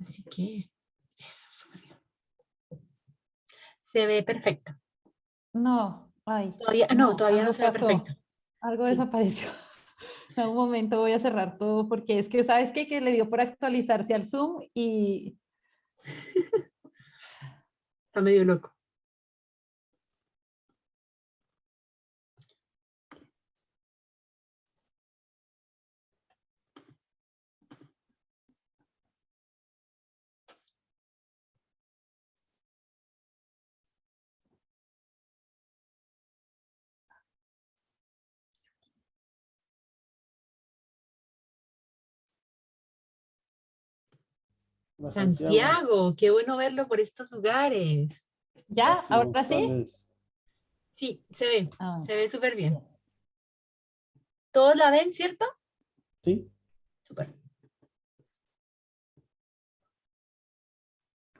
Así que eso, súper bien. Se ve perfecto. No, ay, Todavía, no, todavía no algo se ve perfecto. pasó, algo Sí. desapareció. En un momento voy a cerrar todo porque es que, ¿sabes qué? Que le dio por actualizarse al Zoom y Está medio loco. Hola, Santiago. Santiago, qué bueno verlo por estos lugares. ya, Horacio ahora sí. González. Sí, Ah, se ve súper bien. ¿Todos la ven, cierto? Sí, Súper.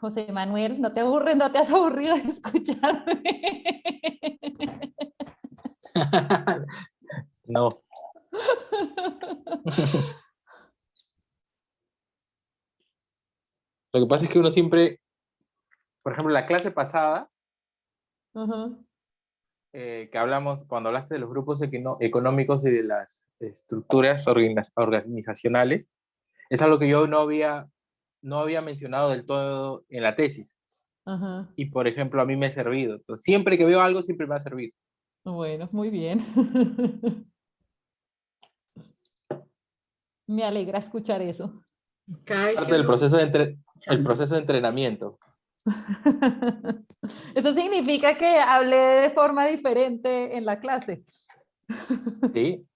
José Manuel, no te aburres, no te has aburrido de escucharme. No. Lo que pasa es que uno siempre, por ejemplo, la clase pasada, Ujú. que hablamos, cuando hablaste de los grupos económicos y de las estructuras organizacionales, es algo que yo no había mencionado del todo en la tesis. Ajá. Y, por ejemplo, a mí me ha servido. Entonces, siempre que veo algo, siempre me ha servido. Bueno, muy bien. Me alegra escuchar eso. Cada vez que Parte del uno... el proceso de entrenamiento. Eso significa que hablé de forma diferente en la clase. ¿Sí?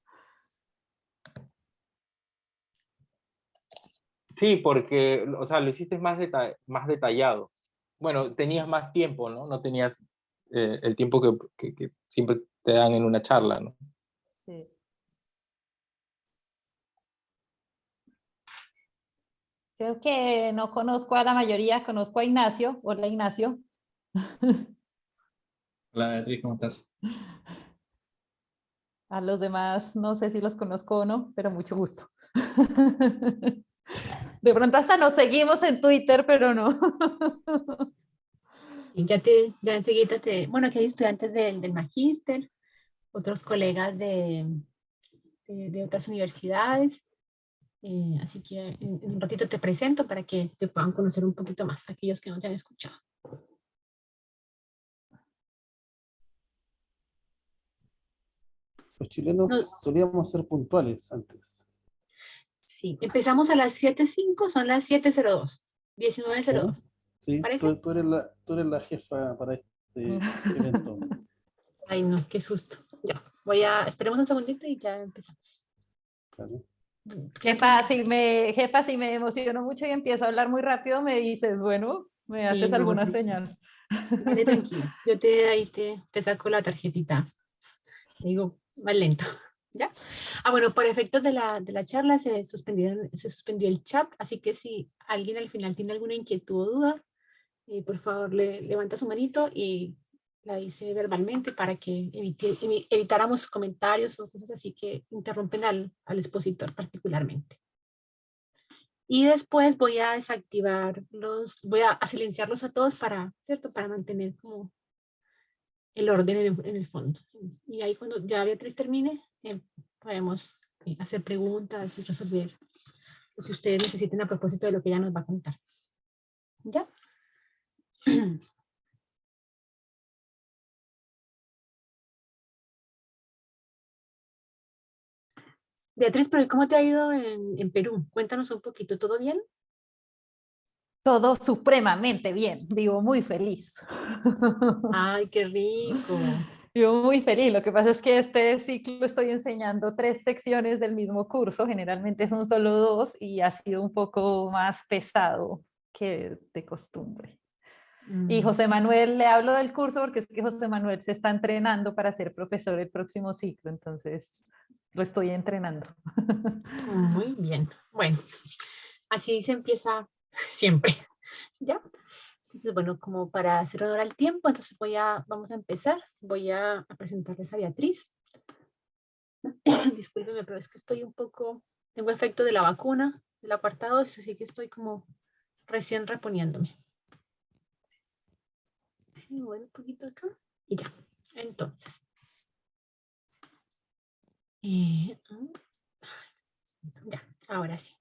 Sí, porque, o sea, lo hiciste más detallado. Bueno, tenías más tiempo, ¿no? No tenías el tiempo que siempre te dan en una charla, ¿no? Sí. Creo que no conozco a la mayoría, conozco a Ignacio. Hola, Ignacio. Hola Beatriz, ¿cómo estás? A los demás no sé si los conozco o no, pero mucho gusto. De pronto hasta nos seguimos en Twitter, pero no. Y ya enseguida bueno, aquí hay estudiantes del magíster, otros colegas de otras universidades. Así que en un ratito te presento para que te puedan conocer un poquito más, aquellos que no te han escuchado. los chilenos No, solíamos ser puntuales antes. sí, empezamos a las 7:05, son las 7:02, 19:02. ¿Ya? Sí, ¿Parece? tú eres la jefa para este evento. Ay, no, qué susto. Ya, esperemos un segundito y ya empezamos. Claro. Jefa, si me emociono mucho y empiezo a hablar muy rápido, me dices, bueno, me Sí, haces no, alguna señal. dale tranquila. Yo ahí te saco la tarjetita. Te digo, más lento. ¿Ya? Bueno, por efectos de la charla se suspendió el chat, así que si alguien al final tiene alguna inquietud o duda, por favor levanta su manito y la dice verbalmente para que evitáramos comentarios o cosas así que interrumpen al expositor particularmente. Y después voy a voy a silenciarlos a todos ¿cierto? Para mantener como el orden en el fondo. Y ahí cuando ya Beatriz termine, podemos hacer preguntas y resolver lo que ustedes necesiten a propósito de lo que ella nos va a contar. ¿Ya? Beatriz, pero ¿y cómo te ha ido en Perú? Cuéntanos un poquito, ¿todo bien? Todo supremamente bien, vivo muy feliz. Ay, qué rico. Vivo muy feliz. Lo que pasa es que este ciclo estoy enseñando 3 secciones del mismo curso, generalmente son solo 2 y ha sido un poco más pesado que de costumbre. Y José Manuel, le hablo del curso porque es que José Manuel se está entrenando para ser profesor el próximo ciclo, entonces lo estoy entrenando. Muy bien. Bueno, así se empieza siempre. ¿Ya? Entonces, bueno, como para hacer honor al tiempo, entonces vamos a empezar. Voy a presentarles a Beatriz. Discúlpeme, pero es que tengo efecto de la vacuna, de la cuarta dosis, así que estoy como recién reponiéndome. Bueno, un poquito acá y ya. Entonces. Ya, ahora sí.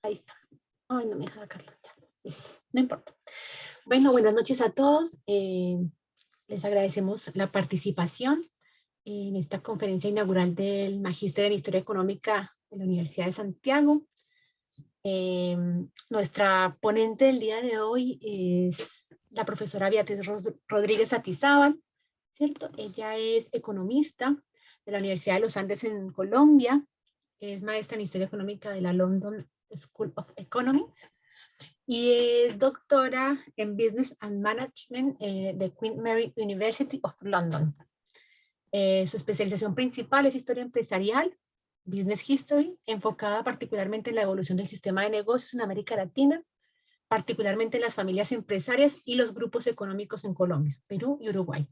Ahí está. Ay, no me deja sacarlo. Ya, listo. No importa. Bueno, buenas noches a todos. Les agradecemos la participación en esta conferencia inaugural del Magíster en Historia Económica de la Universidad de Santiago. Nuestra ponente del día de hoy es la profesora Beatriz Rodríguez Atizábal, ¿cierto? Ella es economista de la Universidad de los Andes en Colombia, es maestra en Historia Económica de la London School of Economics y es doctora en Business and Management de Queen Mary University of London. Su especialización principal es Historia Empresarial, Business History, enfocada particularmente en la evolución del sistema de negocios en América Latina, particularmente en las familias empresarias y los grupos económicos en Colombia, Perú y Uruguay.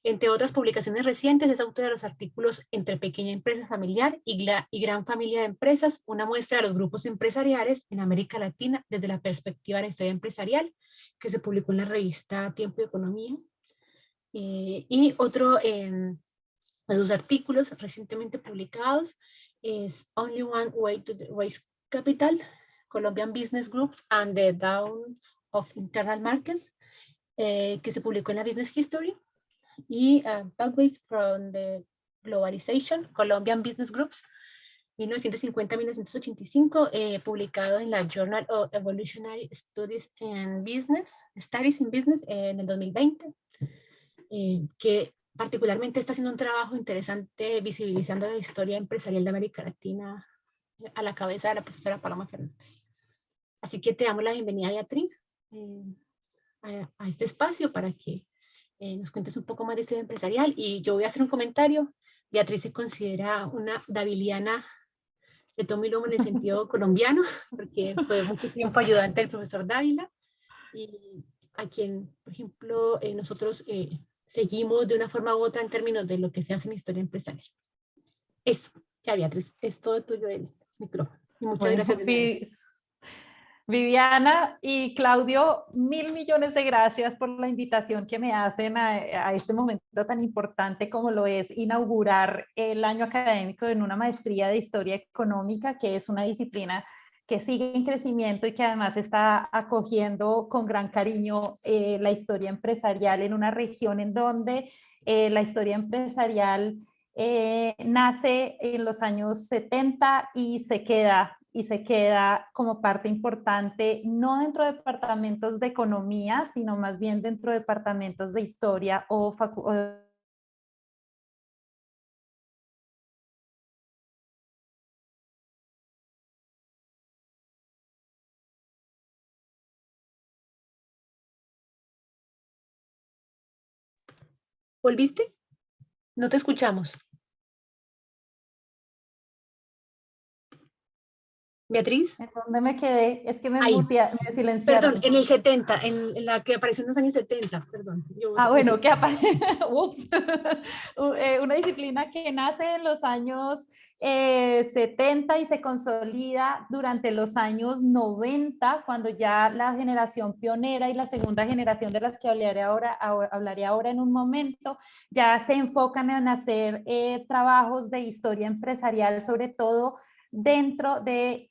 Entre otras publicaciones recientes, es autora de los artículos Entre pequeña empresa familiar y gran familia de empresas, una muestra de los grupos empresariales en América Latina desde la perspectiva de la historia empresarial, que se publicó en la revista Tiempo y Economía. Y otro de sus artículos recientemente publicados es Only One Way to Raise Capital, Colombian Business Groups and the Down of Internal Markets, que se publicó en la Business History, y Pathways from the Globalization, Colombian Business Groups, 1950-1985, publicado en la Journal of Evolutionary Studies in Business, en el 2020, que particularmente está haciendo un trabajo interesante visibilizando la historia empresarial de América Latina a la cabeza de la profesora Paloma Fernández. Así que te damos la bienvenida, Beatriz, a este espacio para que nos cuentes un poco más de historia empresarial, y yo voy a hacer un comentario. Beatriz se considera una daviliana de tomo y lomo en el sentido colombiano, porque fue mucho tiempo ayudante del profesor Dávila, y a quien, por ejemplo, nosotros seguimos de una forma u otra en términos de lo que se hace en historia empresarial. Eso, ya Beatriz, es todo tuyo el micrófono. Y muchas gracias. Viviana y Claudio, 1.000 millones de gracias por la invitación que me hacen a este momento tan importante como lo es inaugurar el año académico en una maestría de Historia Económica, que es una disciplina que sigue en crecimiento y que además está acogiendo con gran cariño la historia empresarial en una región en donde la historia empresarial nace en los años 70 y se queda como parte importante, no dentro de departamentos de economía, sino más bien dentro de departamentos de historia o ¿Volviste? No te escuchamos. Beatriz. ¿En dónde me quedé? Es que me silenciaron. Perdón, en el 70, en la que apareció en los años 70, perdón. Bueno, que aparece, una disciplina que nace en los años 70 y se consolida durante los años 90, cuando ya la generación pionera y la segunda generación de las que hablaré ahora en un momento, ya se enfocan en hacer trabajos de historia empresarial, sobre todo dentro de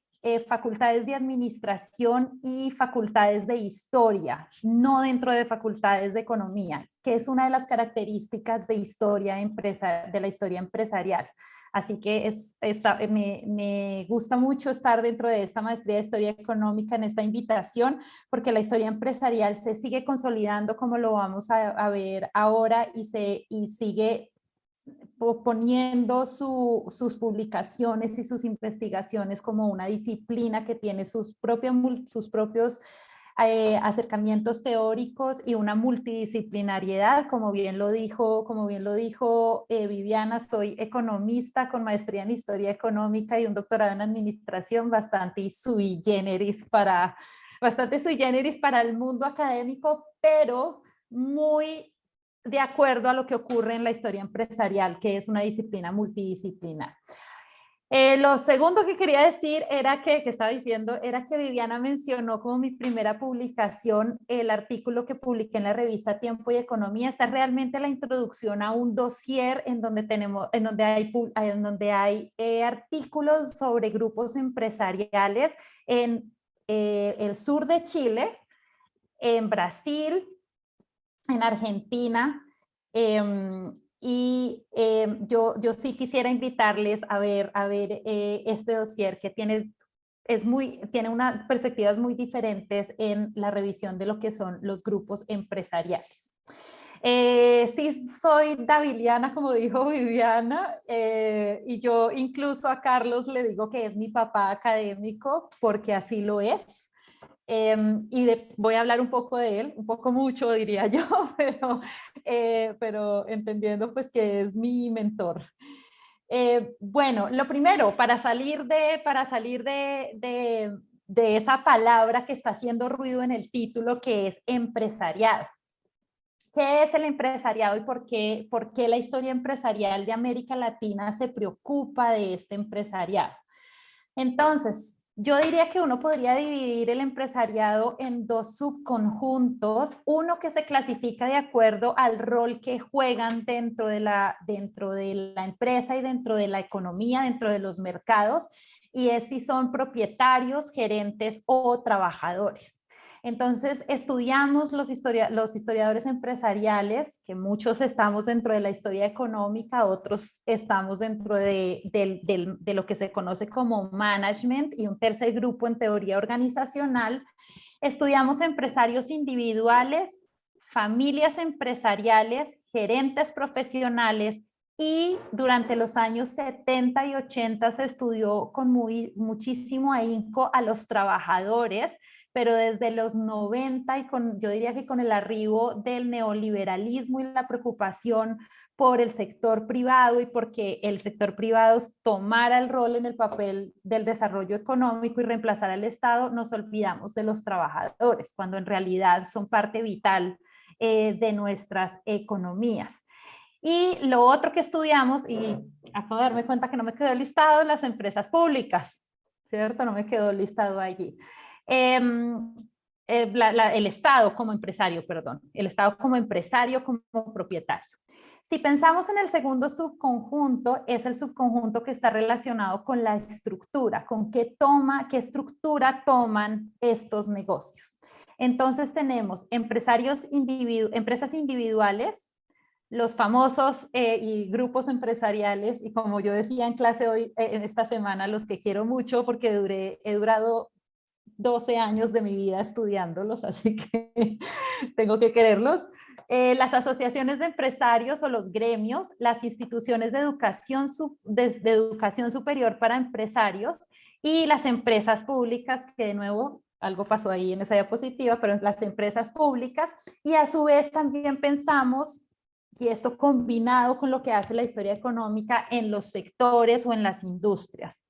facultades de administración y facultades de historia, no dentro de facultades de economía, que es una de las características de la historia empresarial. Así que me gusta mucho estar dentro de esta maestría de historia económica en esta invitación, porque la historia empresarial se sigue consolidando como lo vamos a ver ahora y sigue poniendo sus publicaciones y sus investigaciones como una disciplina que tiene sus propios acercamientos teóricos y una multidisciplinariedad, como bien lo dijo Viviana. Soy economista con maestría en historia económica y un doctorado en administración, bastante sui generis para el mundo académico, pero muy de acuerdo a lo que ocurre en la historia empresarial, que es una disciplina multidisciplinar. Lo segundo que quería decir era que estaba diciendo, era que Viviana mencionó como mi primera publicación el artículo que publiqué en la revista Tiempo y Economía. Esta es realmente la introducción a un dossier en donde hay artículos sobre grupos empresariales en el sur de Chile, en Brasil, en Argentina, yo sí quisiera invitarles a ver este dossier que tiene unas perspectivas muy diferentes en la revisión de lo que son los grupos empresariales. Sí, soy daviliana, como dijo Viviana, y yo incluso a Carlos le digo que es mi papá académico, porque así lo es. Voy a hablar un poco de él, un poco mucho diría yo, pero entendiendo pues que es mi mentor. Bueno, lo primero, para salir de esa palabra que está haciendo ruido en el título, que es empresariado. ¿Qué es el empresariado y por qué la historia empresarial de América Latina se preocupa de este empresariado? Entonces, yo diría que uno podría dividir el empresariado en dos subconjuntos, uno que se clasifica de acuerdo al rol que juegan dentro de la empresa y dentro de la economía, dentro de los mercados, y es si son propietarios, gerentes o trabajadores. Entonces, estudiamos los historiadores empresariales, que muchos estamos dentro de la historia económica, otros estamos dentro de lo que se conoce como management y un tercer grupo en teoría organizacional. Estudiamos empresarios individuales, familias empresariales, gerentes profesionales, y durante los años 70 y 80 se estudió con muchísimo ahínco a los trabajadores, pero desde los 90 y yo diría que con el arribo del neoliberalismo y la preocupación por el sector privado y porque el sector privado tomara el rol en el papel del desarrollo económico y reemplazara al Estado, nos olvidamos de los trabajadores, cuando en realidad son parte vital de nuestras economías. Y lo otro que estudiamos, y acabo de darme cuenta que no me quedó listado, las empresas públicas, ¿cierto? No me quedó listado allí. El Estado como empresario, perdón, el Estado como empresario, como propietario. Si pensamos en el segundo subconjunto, es el subconjunto que está relacionado con la estructura, con qué estructura toman estos negocios. Entonces tenemos empresas individuales, los famosos y grupos empresariales, y como yo decía en clase hoy, en esta semana, los que quiero mucho porque he durado 12 años de mi vida estudiándolos, así que tengo que quererlos. Las asociaciones de empresarios o los gremios, las instituciones de educación superior para empresarios y las empresas públicas, que de nuevo algo pasó ahí en esa diapositiva, pero las empresas públicas, y a su vez también pensamos, y esto combinado con lo que hace la historia económica, en los sectores o en las industrias.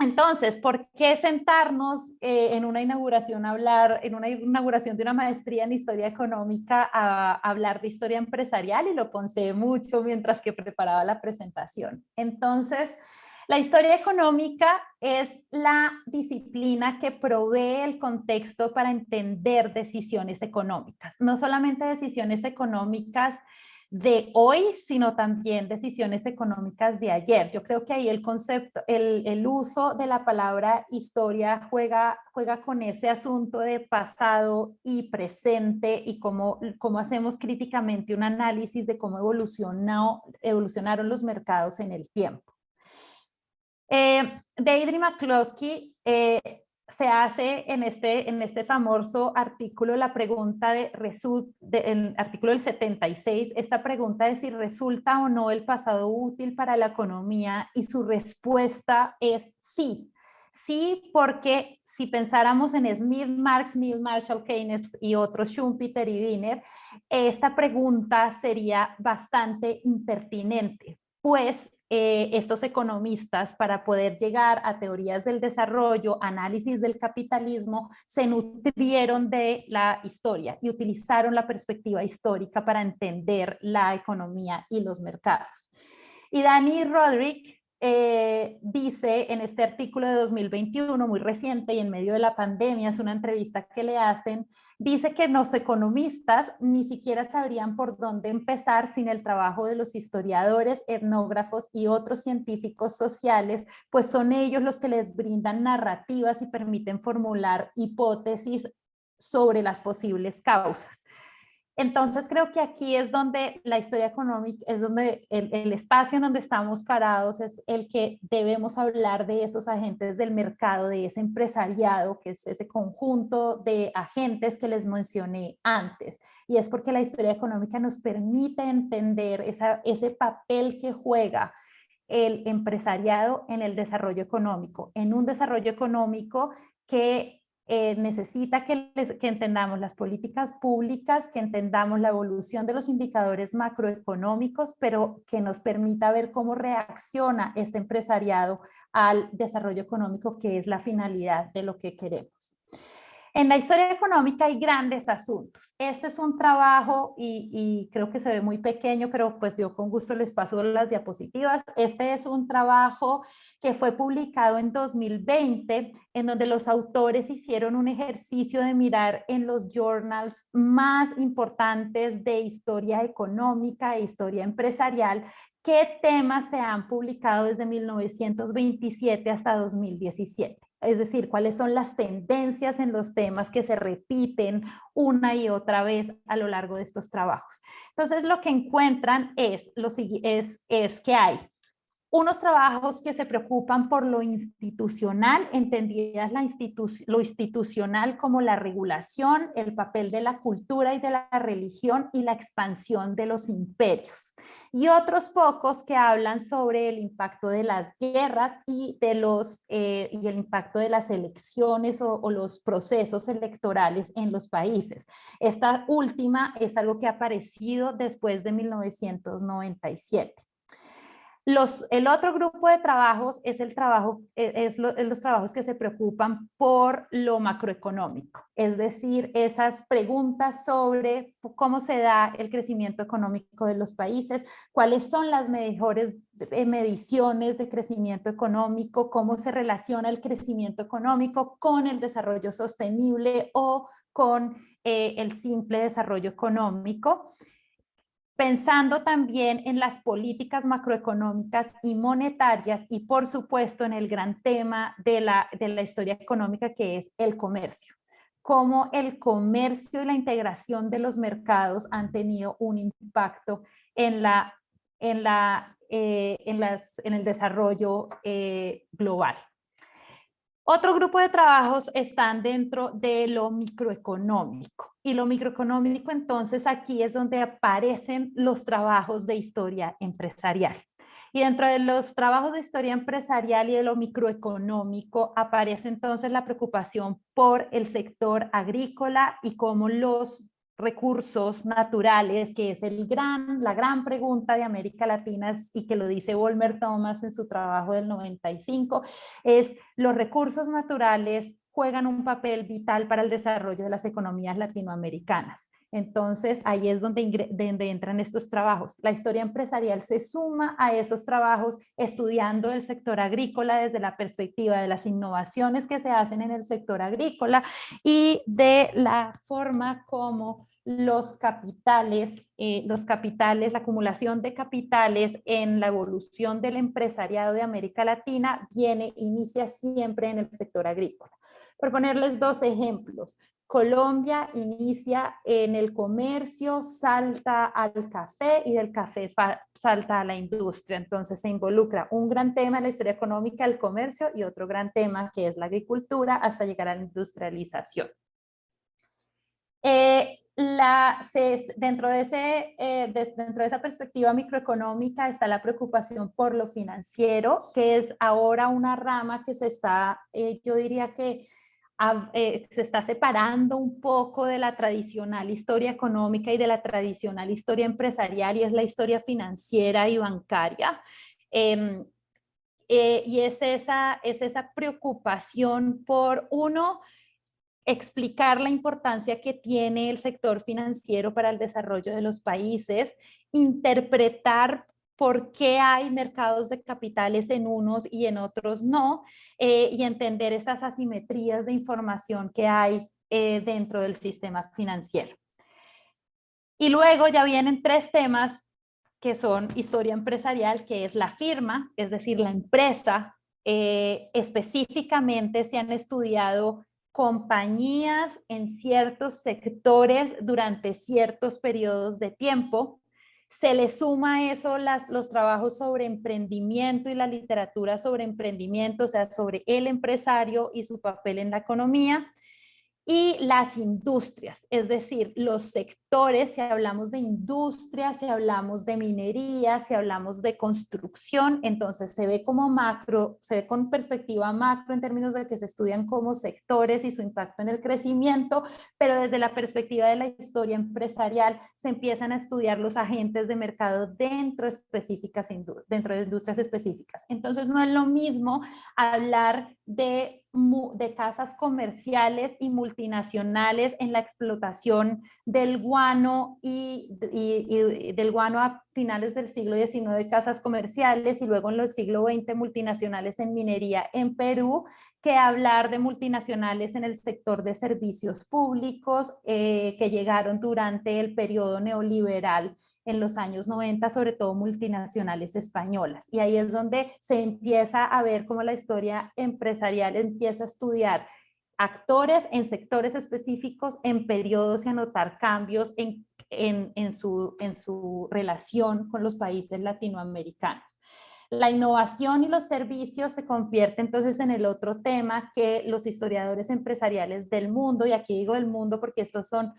Entonces, ¿por qué sentarnos en una inauguración de una maestría en historia económica a hablar de historia empresarial? Y lo pensé mucho mientras que preparaba la presentación. Entonces, la historia económica es la disciplina que provee el contexto para entender decisiones económicas, no solamente decisiones económicas de hoy, sino también decisiones económicas de ayer. Yo creo que ahí el concepto, el uso de la palabra historia juega con ese asunto de pasado y presente y cómo hacemos críticamente un análisis de cómo evolucionaron los mercados en el tiempo. Deirdre McCloskey se hace en este famoso artículo la pregunta en el artículo del 76, esta pregunta de si resulta o no el pasado útil para la economía, y su respuesta es sí. Sí, porque si pensáramos en Smith, Marx, Mill, Marshall, Keynes y otros, Schumpeter y Wiener, esta pregunta sería bastante impertinente. pues estos economistas, para poder llegar a teorías del desarrollo, análisis del capitalismo, se nutrieron de la historia y utilizaron la perspectiva histórica para entender la economía y los mercados. Y Dani Rodrik dice en este artículo de 2021, muy reciente y en medio de la pandemia, es una entrevista que le hacen, dice que los economistas ni siquiera sabrían por dónde empezar sin el trabajo de los historiadores, etnógrafos y otros científicos sociales, pues son ellos los que les brindan narrativas y permiten formular hipótesis sobre las posibles causas. Entonces creo que aquí es donde la historia económica, es donde el espacio en donde estamos parados es el que debemos hablar de esos agentes del mercado, de ese empresariado, que es ese conjunto de agentes que les mencioné antes. Y es porque la historia económica nos permite entender ese papel que juega el empresariado en el desarrollo económico, en un desarrollo económico que necesita que entendamos las políticas públicas, que entendamos la evolución de los indicadores macroeconómicos, pero que nos permita ver cómo reacciona este empresariado al desarrollo económico, que es la finalidad de lo que queremos. En la historia económica hay grandes asuntos. Este es un trabajo y creo que se ve muy pequeño, pero pues yo con gusto les paso las diapositivas. Este es un trabajo que fue publicado en 2020, en donde los autores hicieron un ejercicio de mirar en los journals más importantes de historia económica e historia empresarial qué temas se han publicado desde 1927 hasta 2017. Es decir, cuáles son las tendencias en los temas que se repiten una y otra vez a lo largo de estos trabajos. Entonces, lo que encuentran es que hay unos trabajos que se preocupan por lo institucional, entendidas lo institucional como la regulación, el papel de la cultura y de la religión y la expansión de los imperios. Y otros pocos que hablan sobre el impacto de las guerras y el impacto de las elecciones o los procesos electorales en los países. Esta última es algo que ha aparecido después de 1997. El otro grupo de trabajos es los trabajos que se preocupan por lo macroeconómico, es decir, esas preguntas sobre cómo se da el crecimiento económico de los países, cuáles son las mejores mediciones de crecimiento económico, cómo se relaciona el crecimiento económico con el desarrollo sostenible o con el simple desarrollo económico. Pensando también en las políticas macroeconómicas y monetarias y por supuesto en el gran tema de la historia económica, que es el comercio. Cómo el comercio y la integración de los mercados han tenido un impacto en el desarrollo global. Otro grupo de trabajos están dentro de lo microeconómico. Y lo microeconómico, entonces, aquí es donde aparecen los trabajos de historia empresarial. Y dentro de los trabajos de historia empresarial y de lo microeconómico aparece entonces la preocupación por el sector agrícola y cómo los recursos naturales, que es la gran pregunta de América Latina y que lo dice Volmer Thomas en su trabajo del 95, es los recursos naturales juegan un papel vital para el desarrollo de las economías latinoamericanas. Entonces, ahí es donde entran estos trabajos. La historia empresarial se suma a esos trabajos estudiando el sector agrícola desde la perspectiva de las innovaciones que se hacen en el sector agrícola y de la forma como los capitales, la acumulación de capitales en la evolución del empresariado de América Latina inicia siempre en el sector agrícola. Por ponerles dos ejemplos, Colombia inicia en el comercio, salta al café y del café salta a la industria. Entonces se involucra un gran tema en la historia económica, el comercio, y otro gran tema que es la agricultura hasta llegar a la industrialización. Dentro de esa perspectiva microeconómica está la preocupación por lo financiero, que es ahora una rama que se está, yo diría que se está separando un poco de la tradicional historia económica y de la tradicional historia empresarial, y es la historia financiera y bancaria. Y es esa preocupación por, uno, explicar la importancia que tiene el sector financiero para el desarrollo de los países, interpretar por qué hay mercados de capitales en unos y en otros no, y entender esas asimetrías de información que hay dentro del sistema financiero. Y luego ya vienen 3 temas que son historia empresarial, que es la firma, es decir, la empresa. Específicamente se han estudiado compañías en ciertos sectores durante ciertos periodos de tiempo. Se le suma a eso los trabajos sobre emprendimiento y la literatura sobre emprendimiento, o sea, sobre el empresario y su papel en la economía. Y las industrias, es decir, los sectores, si hablamos de industria, si hablamos de minería, si hablamos de construcción, entonces se ve como macro, se ve con perspectiva macro en términos de que se estudian como sectores y su impacto en el crecimiento, pero desde la perspectiva de la historia empresarial se empiezan a estudiar los agentes de mercado dentro de industrias específicas. Entonces no es lo mismo hablar de casas comerciales y multinacionales en la explotación del guano y del guano a finales del siglo XIX, casas comerciales, y luego en el siglo XX multinacionales en minería en Perú, que hablar de multinacionales en el sector de servicios públicos que llegaron durante el periodo neoliberal en los años 90, sobre todo multinacionales españolas. Y ahí es donde se empieza a ver cómo la historia empresarial empieza a estudiar actores en sectores específicos, en periodos, y a notar cambios en su relación con los países latinoamericanos. La innovación y los servicios se convierte entonces en el otro tema que los historiadores empresariales del mundo, y aquí digo del mundo porque estos son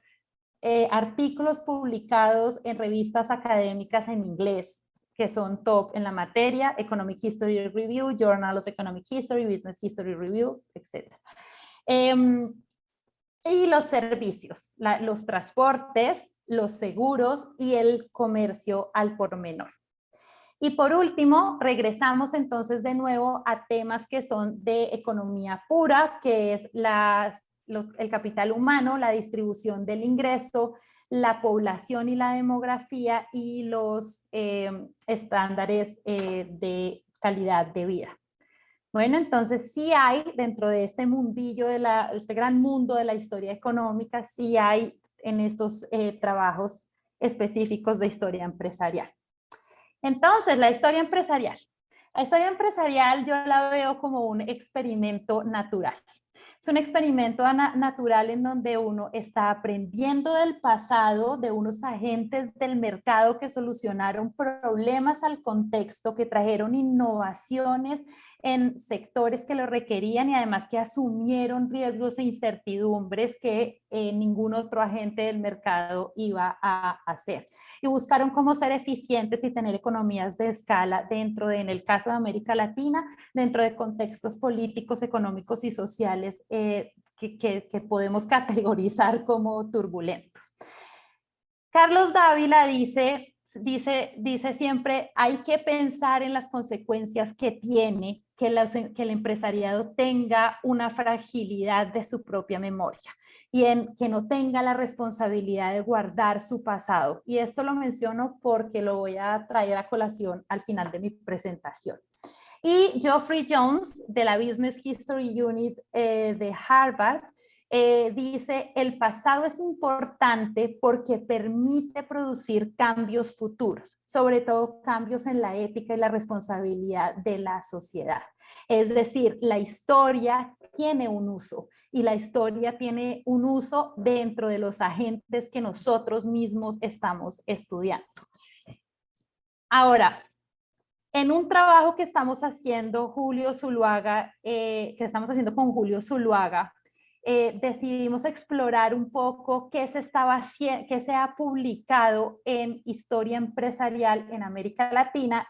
artículos publicados en revistas académicas en inglés, que son top en la materia: Economic History Review, Journal of Economic History, Business History Review, etc. Y los servicios, los transportes, los seguros y el comercio al por menor. Y por último, regresamos entonces de nuevo a temas que son de economía pura, que es el capital humano, la distribución del ingreso, la población y la demografía, y los estándares de calidad de vida. Bueno, entonces sí hay dentro de este mundillo, este gran mundo de la historia económica, sí hay en estos trabajos específicos de historia empresarial. Entonces, la historia empresarial. La historia empresarial yo la veo como un experimento natural. Es un experimento natural en donde uno está aprendiendo del pasado, de unos agentes del mercado que solucionaron problemas al contexto, que trajeron innovaciones en sectores que lo requerían, y además que asumieron riesgos e incertidumbres que ningún otro agente del mercado iba a hacer. Y buscaron cómo ser eficientes y tener economías de escala en el caso de América Latina, dentro de contextos políticos, económicos y sociales que podemos categorizar como turbulentos. Carlos Dávila dice siempre: hay que pensar en las consecuencias que tiene que el empresariado tenga una fragilidad de su propia memoria, y en que no tenga la responsabilidad de guardar su pasado. Y esto lo menciono porque lo voy a traer a colación al final de mi presentación. Y Geoffrey Jones, de la Business History Unit de Harvard, dice: el pasado es importante porque permite producir cambios futuros, sobre todo cambios en la ética y la responsabilidad de la sociedad. Es decir, la historia tiene un uso, y la historia tiene un uso dentro de los agentes que nosotros mismos estamos estudiando. Ahora, en un trabajo que estamos haciendo Julio Zuluaga, con Julio Zuluaga, decidimos explorar un poco qué se ha publicado en historia empresarial en América Latina,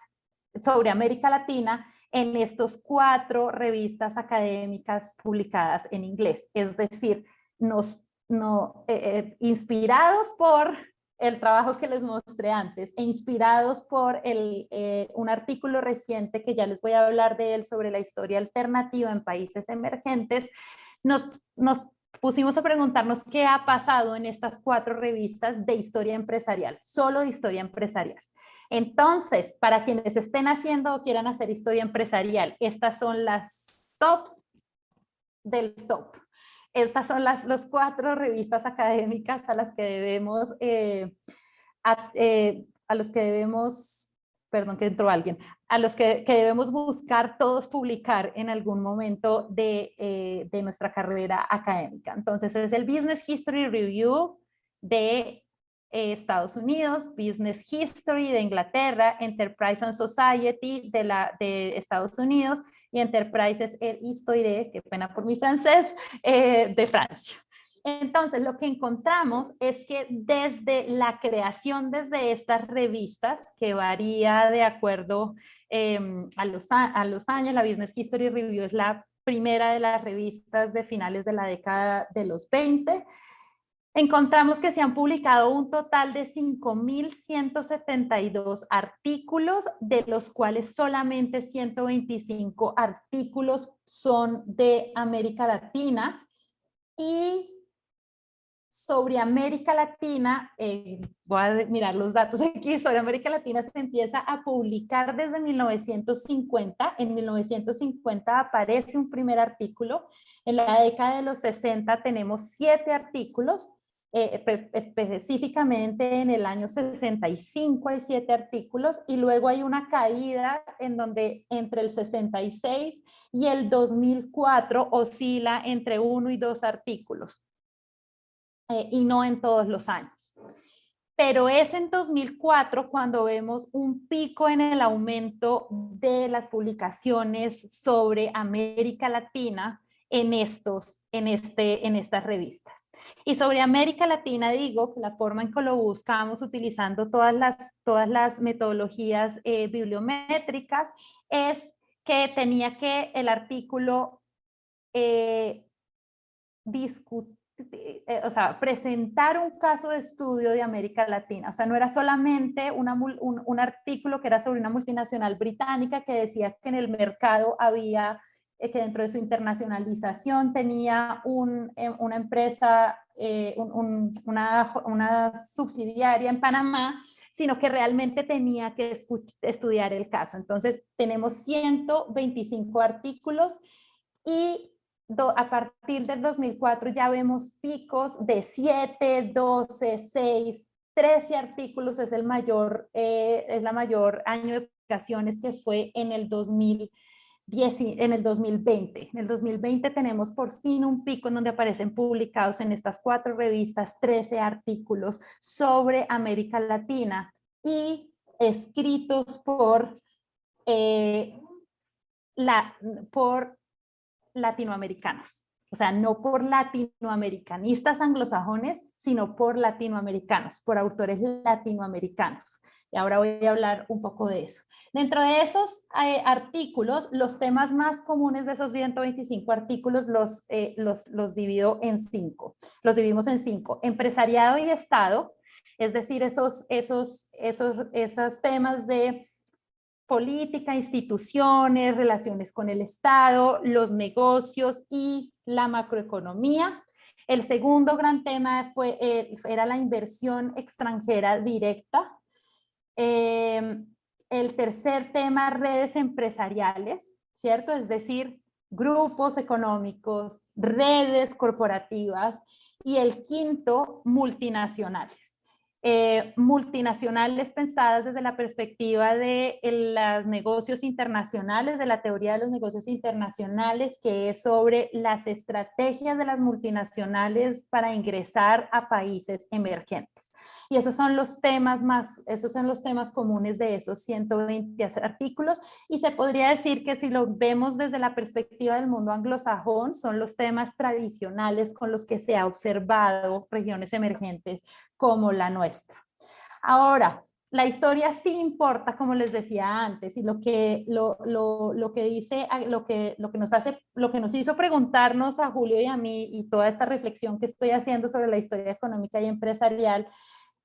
sobre América Latina en estos 4 revistas académicas publicadas en inglés. Es decir, inspirados por el trabajo que les mostré antes e inspirados por un artículo reciente que ya les voy a hablar de él sobre la historia alternativa en países emergentes, nos pusimos a preguntarnos qué ha pasado en estas 4 revistas de historia empresarial, solo de historia empresarial. Entonces, para quienes estén haciendo o quieran hacer historia empresarial, estas son las top del top. Estas son las 4 revistas académicas a las que debemos, perdón que entró alguien, a los que debemos buscar todos publicar en algún momento de nuestra carrera académica. Entonces es el Business History Review de Estados Unidos, Business History de Inglaterra, Enterprise and Society de Estados Unidos y Enterprises et Histoire, qué pena por mi francés, de Francia. Entonces, lo que encontramos es que desde la creación, desde estas revistas, que varía de acuerdo a los años, la Business History Review es la primera de las revistas de finales de la década de los 20, encontramos que se han publicado un total de 5.172 artículos, de los cuales solamente 125 artículos son de América Latina. Y sobre América Latina, voy a mirar los datos aquí, sobre América Latina se empieza a publicar desde 1950. En 1950 aparece un primer artículo. En la década de los 60 tenemos 7 artículos. Específicamente en el año 65 hay 7 artículos y luego hay una caída en donde entre el 66 y el 2004 oscila entre 1 y 2 artículos y no en todos los años. Pero es en 2004 cuando vemos un pico en el aumento de las publicaciones sobre América Latina en estas revistas. Y sobre América Latina digo que la forma en que lo buscamos utilizando todas las metodologías bibliométricas es que tenía que el artículo presentar un caso de estudio de América Latina. O sea, no era solamente un artículo que era sobre una multinacional británica que decía que en el mercado había, que dentro de su internacionalización tenía una empresa, una subsidiaria en Panamá, sino que realmente tenía que estudiar el caso. Entonces, tenemos 125 artículos y a partir del 2004 ya vemos picos de 7, 12, 6, 13 artículos, es la mayor año de publicaciones, que fue en el 2020. En el 2020 tenemos por fin un pico en donde aparecen publicados en estas 4 revistas 13 artículos sobre América Latina y escritos por latinoamericanos. O sea, no por latinoamericanistas anglosajones, sino por latinoamericanos, por autores latinoamericanos. Y ahora voy a hablar un poco de eso. Dentro de esos artículos, los temas más comunes de esos 125 artículos los divido en 5. Los dividimos en 5. Empresariado y Estado, es decir, esos temas de política, instituciones, relaciones con el Estado, los negocios y la macroeconomía. El segundo gran tema era la inversión extranjera directa. El tercer tema, redes empresariales, ¿cierto? Es decir, grupos económicos, redes corporativas. Y el quinto, multinacionales. Multinacionales pensadas desde la perspectiva de los negocios internacionales, de la teoría de los negocios internacionales, que es sobre las estrategias de las multinacionales para ingresar a países emergentes. Y esos son los temas comunes de esos 120 artículos, y se podría decir que si lo vemos desde la perspectiva del mundo anglosajón, son los temas tradicionales con los que se ha observado regiones emergentes como la nuestra. Ahora, la historia sí importa, como les decía antes, y lo que dice, lo que nos hizo preguntarnos a Julio y a mí, y toda esta reflexión que estoy haciendo sobre la historia económica y empresarial,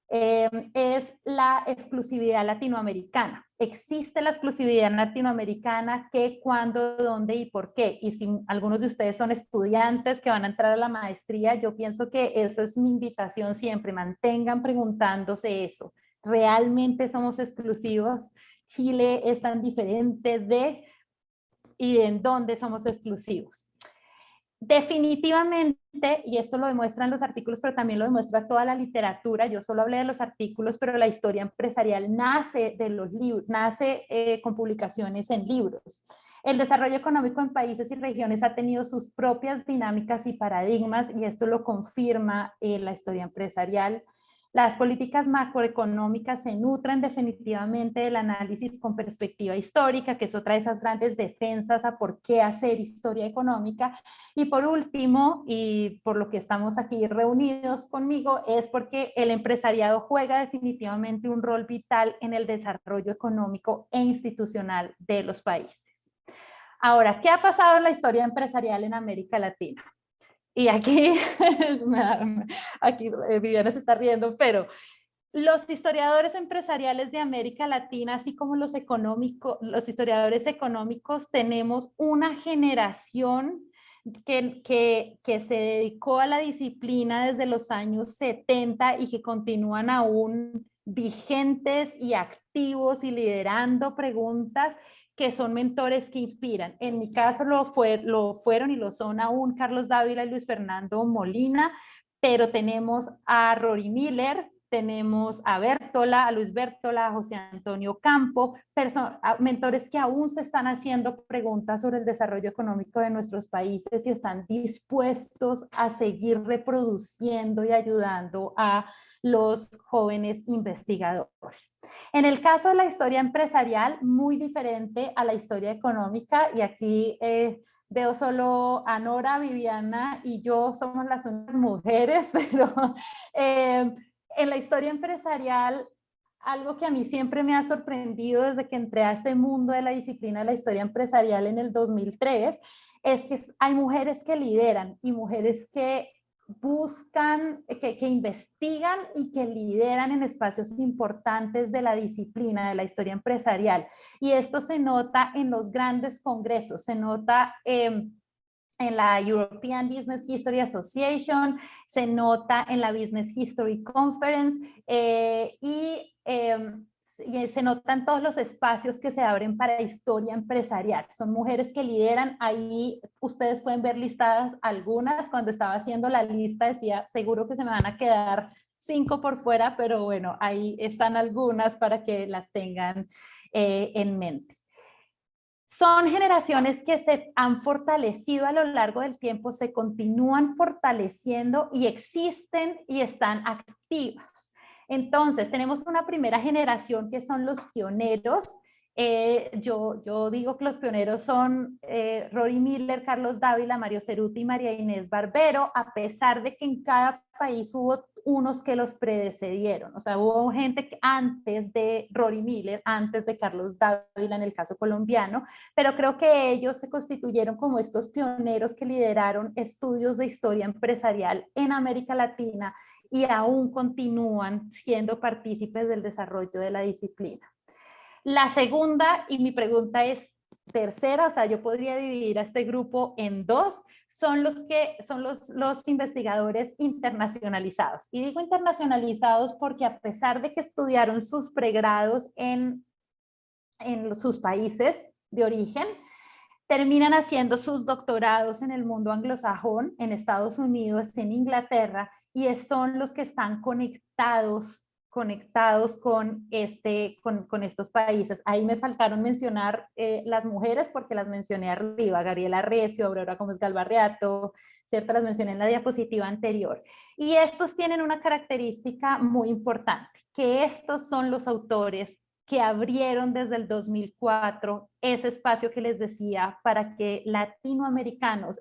es la exclusividad latinoamericana. Existe la exclusividad latinoamericana, qué, cuándo, dónde y por qué. Y si algunos de ustedes son estudiantes que van a entrar a la maestría, yo pienso que esa es mi invitación siempre, mantengan preguntándose eso. ¿Realmente somos exclusivos? ¿Chile es tan diferente de y en dónde somos exclusivos? Definitivamente, y esto lo demuestran los artículos, pero también lo demuestra toda la literatura, yo solo hablé de los artículos, pero la historia empresarial nace de los libros, nace con publicaciones en libros. El desarrollo económico en países y regiones ha tenido sus propias dinámicas y paradigmas, y esto lo confirma la historia empresarial. Las políticas macroeconómicas se nutren definitivamente del análisis con perspectiva histórica, que es otra de esas grandes defensas a por qué hacer historia económica. Y por último, y por lo que estamos aquí reunidos conmigo, es porque el empresariado juega definitivamente un rol vital en el desarrollo económico e institucional de los países. Ahora, ¿qué ha pasado en la historia empresarial en América Latina? Y aquí, Viviana se está riendo, pero los historiadores empresariales de América Latina, así como los historiadores económicos, tenemos una generación que se dedicó a la disciplina desde los años 70 y que continúan aún vigentes y activos y liderando preguntas, que son mentores que inspiran. En mi caso lo fueron y lo son aún Carlos Dávila y Luis Fernando Molina, pero tenemos a Rory Miller, tenemos a Bertola, a Luis Bertola, a José Antonio Campo, mentores que aún se están haciendo preguntas sobre el desarrollo económico de nuestros países y están dispuestos a seguir reproduciendo y ayudando a los jóvenes investigadores. En el caso de la historia empresarial, muy diferente a la historia económica, y aquí veo solo a Nora, Viviana y yo somos las únicas mujeres, pero en la historia empresarial, algo que a mí siempre me ha sorprendido desde que entré a este mundo de la disciplina de la historia empresarial en el 2003, es que hay mujeres que lideran y mujeres que buscan, que investigan y que lideran en espacios importantes de la disciplina de la historia empresarial. Y esto se nota en los grandes congresos, se nota en la European Business History Association, se nota en la Business History Conference y se notan todos los espacios que se abren para historia empresarial. Son mujeres que lideran, ahí ustedes pueden ver listadas algunas. Cuando estaba haciendo la lista decía, seguro que se me van a quedar 5 por fuera, pero bueno, ahí están algunas para que las tengan en mente. Son generaciones que se han fortalecido a lo largo del tiempo, se continúan fortaleciendo y existen y están activas. Entonces, tenemos una primera generación que son los pioneros. Yo digo que los pioneros son Rory Miller, Carlos Dávila, Mario Cerutti y María Inés Barbero, a pesar de que en cada país hubo unos que los predecedieron. O sea, hubo gente que antes de Rory Miller, antes de Carlos Dávila en el caso colombiano, pero creo que ellos se constituyeron como estos pioneros que lideraron estudios de historia empresarial en América Latina y aún continúan siendo partícipes del desarrollo de la disciplina. La segunda, y mi pregunta es tercera, o sea, yo podría dividir a este grupo en dos, son los investigadores internacionalizados. Y digo internacionalizados porque a pesar de que estudiaron sus pregrados en sus países de origen, terminan haciendo sus doctorados en el mundo anglosajón, en Estados Unidos, en Inglaterra, y son los que están conectados con estos países. Ahí me faltaron mencionar las mujeres porque las mencioné arriba, Gabriela Recio, Aurora Gómez Galvarriato, ¿cierto? Las mencioné en la diapositiva anterior. Y estos tienen una característica muy importante, que estos son los autores que abrieron desde el 2004 ese espacio que les decía para que latinoamericanos,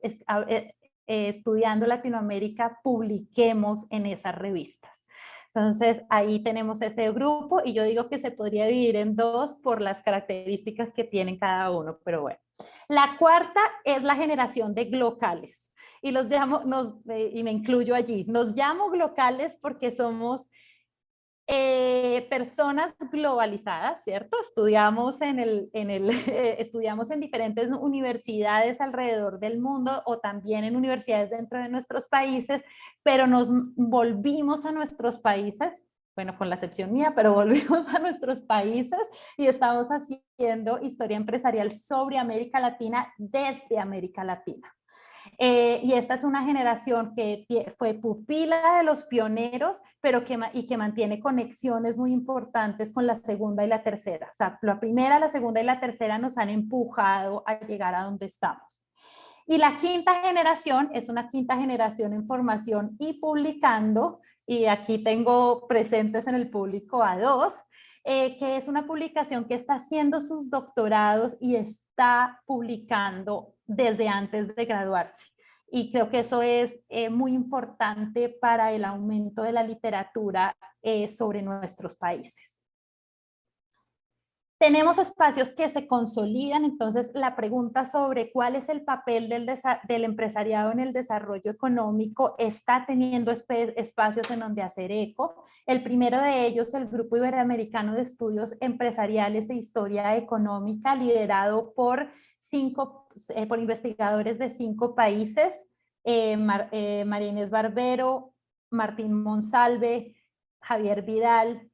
estudiando Latinoamérica, publiquemos en esas revistas. Entonces, ahí tenemos ese grupo y yo digo que se podría dividir en dos por las características que tienen cada uno, pero bueno. La cuarta es la generación de glocales y los llamo, y me incluyo allí, nos llamo glocales porque somos personas globalizadas, ¿cierto? Estudiamos estudiamos en diferentes universidades alrededor del mundo o también en universidades dentro de nuestros países, pero nos volvimos a nuestros países, bueno, con la excepción mía, pero volvimos a nuestros países y estamos haciendo historia empresarial sobre América Latina desde América Latina. Y esta es una generación que fue pupila de los pioneros, pero que mantiene conexiones muy importantes con la segunda y la tercera. O sea, la primera, la segunda y la tercera nos han empujado a llegar a donde estamos. Y la quinta generación es una quinta generación en formación y publicando, y aquí tengo presentes en el público a dos, que es una publicación que está haciendo sus doctorados y está publicando desde antes de graduarse. Y creo que eso es muy importante para el aumento de la literatura sobre nuestros países. Tenemos espacios que se consolidan, entonces la pregunta sobre cuál es el papel del empresariado en el desarrollo económico está teniendo espacios en donde hacer eco. El primero de ellos, el Grupo Iberoamericano de Estudios Empresariales e Historia Económica, liderado por investigadores de 5 países, María Inés Barbero, Martín Monsalve, Javier Vidal,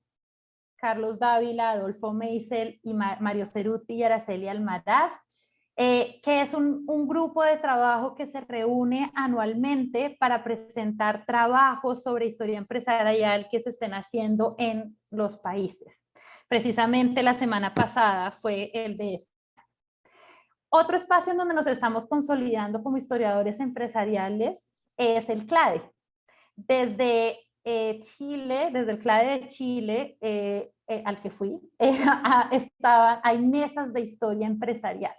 Carlos Dávila, Adolfo Meisel y Mario Ceruti y Araceli Almaraz, que es un grupo de trabajo que se reúne anualmente para presentar trabajos sobre historia empresarial que se estén haciendo en los países. Precisamente la semana pasada fue el de este. Otro espacio en donde nos estamos consolidando como historiadores empresariales es el CLADE. Desde Chile, desde el CLADE de Chile, al que fui, hay mesas de historia empresarial.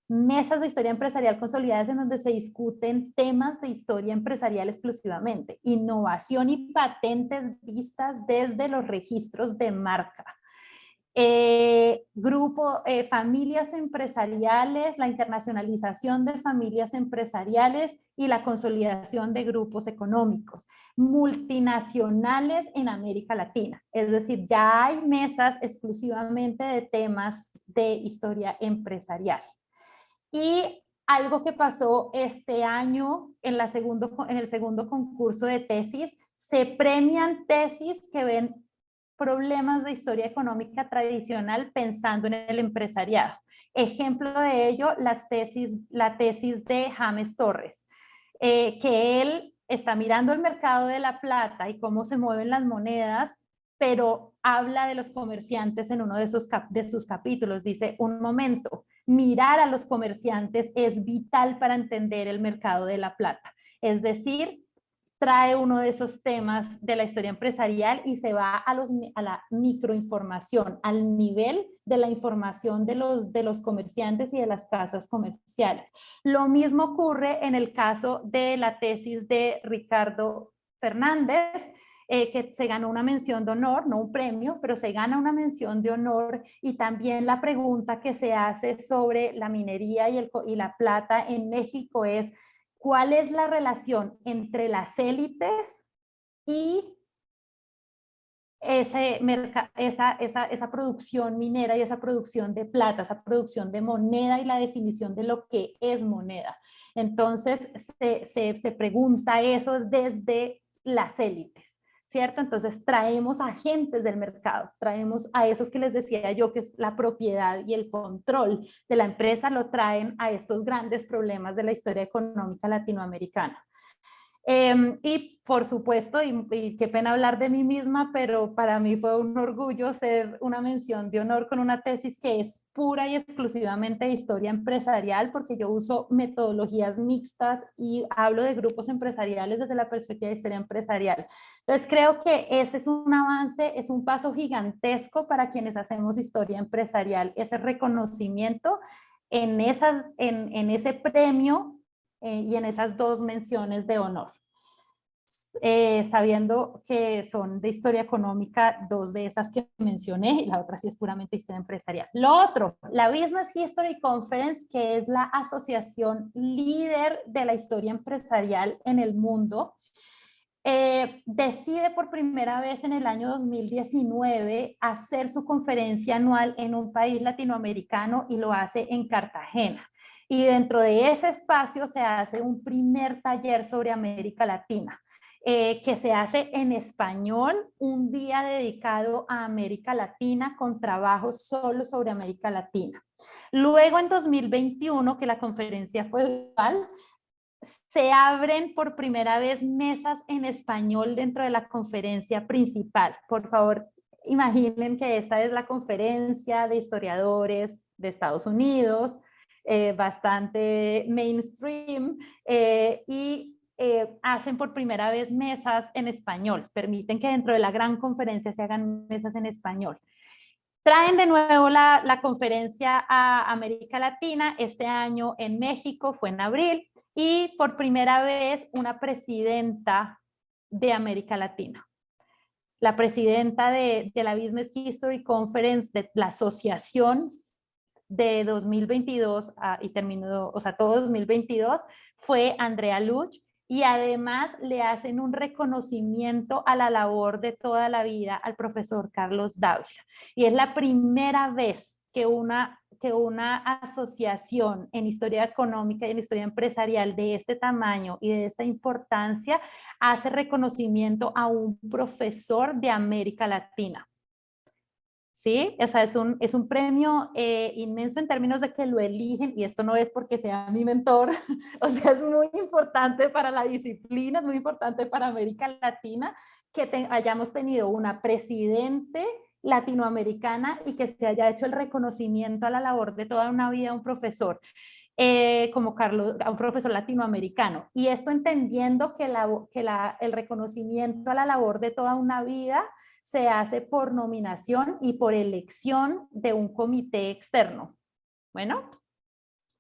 Mesas de historia empresarial consolidadas en donde se discuten temas de historia empresarial exclusivamente. Innovación y patentes vistas desde los registros de marca. Familias empresariales, la internacionalización de familias empresariales y la consolidación de grupos económicos multinacionales en América Latina. Es decir, ya hay mesas exclusivamente de temas de historia empresarial. Y algo que pasó este año en el segundo concurso de tesis, se premian tesis que ven problemas de historia económica tradicional pensando en el empresariado. Ejemplo de ello, la tesis de James Torres, que él está mirando el mercado de la plata y cómo se mueven las monedas, pero habla de los comerciantes en uno de sus capítulos. Dice, un momento, mirar a los comerciantes es vital para entender el mercado de la plata. Es decir, trae uno de esos temas de la historia empresarial y se va a la microinformación, al nivel de la información de los comerciantes y de las casas comerciales. Lo mismo ocurre en el caso de la tesis de Ricardo Fernández, que se ganó una mención de honor, no un premio, pero se gana una mención de honor, y también la pregunta que se hace sobre la minería y la plata en México es: ¿cuál es la relación entre las élites y esa producción minera y esa producción de plata, esa producción de moneda y la definición de lo que es moneda? Entonces se pregunta eso desde las élites, ¿cierto? Entonces traemos agentes del mercado, traemos a esos que les decía yo que es la propiedad y el control de la empresa, lo traen a estos grandes problemas de la historia económica latinoamericana. Y por supuesto, y qué pena hablar de mí misma, pero para mí fue un orgullo ser una mención de honor con una tesis que es pura y exclusivamente de historia empresarial, porque yo uso metodologías mixtas y hablo de grupos empresariales desde la perspectiva de historia empresarial. Entonces creo que ese es un avance, es un paso gigantesco para quienes hacemos historia empresarial, ese reconocimiento en ese premio y en esas 2 menciones de honor. sabiendo que son de historia económica, dos de esas que mencioné, y la otra sí es puramente historia empresarial. Lo otro, la Business History Conference, que es la asociación líder de la historia empresarial en el mundo, decide por primera vez en el año 2019 hacer su conferencia anual en un país latinoamericano y lo hace en Cartagena. Y dentro de ese espacio se hace un primer taller sobre América Latina, que se hace en español, un día dedicado a América Latina con trabajos solo sobre América Latina. Luego en 2021, que la conferencia fue igual, se abren por primera vez mesas en español dentro de la conferencia principal. Por favor, imaginen que esta es la conferencia de historiadores de Estados Unidos, bastante mainstream, y hacen por primera vez mesas en español. Permiten que dentro de la gran conferencia se hagan mesas en español. Traen de nuevo la conferencia a América Latina. Este año en México, fue en abril, y por primera vez una presidenta de América Latina. La presidenta de la Business History Conference, de la asociación de 2022 y terminó, o sea, todo 2022, fue Andrea Luch, y además le hacen un reconocimiento a la labor de toda la vida al profesor Carlos Dávila. Y es la primera vez que una asociación en historia económica y en historia empresarial de este tamaño y de esta importancia hace reconocimiento a un profesor de América Latina. ¿Sí? O sea, es un premio inmenso en términos de que lo eligen, y esto no es porque sea mi mentor, o sea, es muy importante para la disciplina, es muy importante para América Latina que hayamos tenido una presidente latinoamericana y que se haya hecho el reconocimiento a la labor de toda una vida a un profesor. Como Carlos, a un profesor latinoamericano, y esto entendiendo que el reconocimiento a la labor de toda una vida se hace por nominación y por elección de un comité externo. Bueno,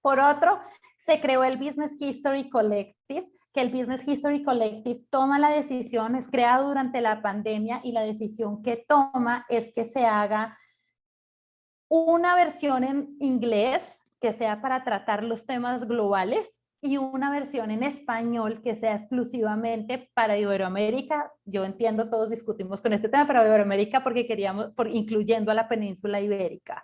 por otro, se creó el Business History Collective, que el Business History Collective toma la decisión, es creado durante la pandemia, y la decisión que toma es que se haga una versión en inglés que sea para tratar los temas globales y una versión en español que sea exclusivamente para Iberoamérica. Yo entiendo, todos discutimos con este tema para Iberoamérica porque queríamos, incluyendo a la península ibérica.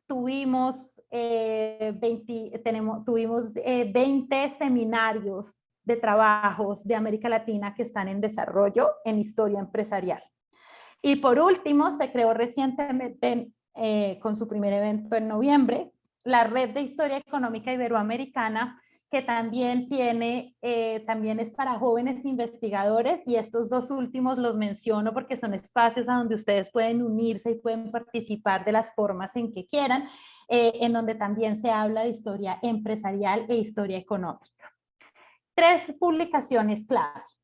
Tuvimos 20 seminarios de trabajos de América Latina que están en desarrollo en historia empresarial. Y por último, se creó recientemente, con su primer evento en noviembre, la Red de Historia Económica Iberoamericana, que también también es para jóvenes investigadores, y estos dos últimos los menciono porque son espacios a donde ustedes pueden unirse y pueden participar de las formas en que quieran, en donde también se habla de historia empresarial e historia económica. 3 publicaciones claves,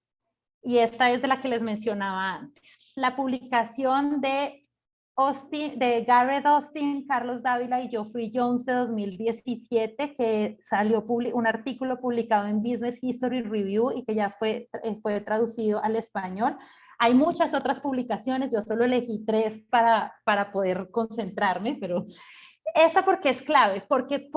y esta es de la que les mencionaba antes. La publicación de Garrett Austin, Carlos Dávila y Geoffrey Jones de 2017, que salió un artículo publicado en Business History Review y que ya fue traducido al español. Hay muchas otras publicaciones, yo solo elegí 3 para poder concentrarme, pero esta porque es clave, porque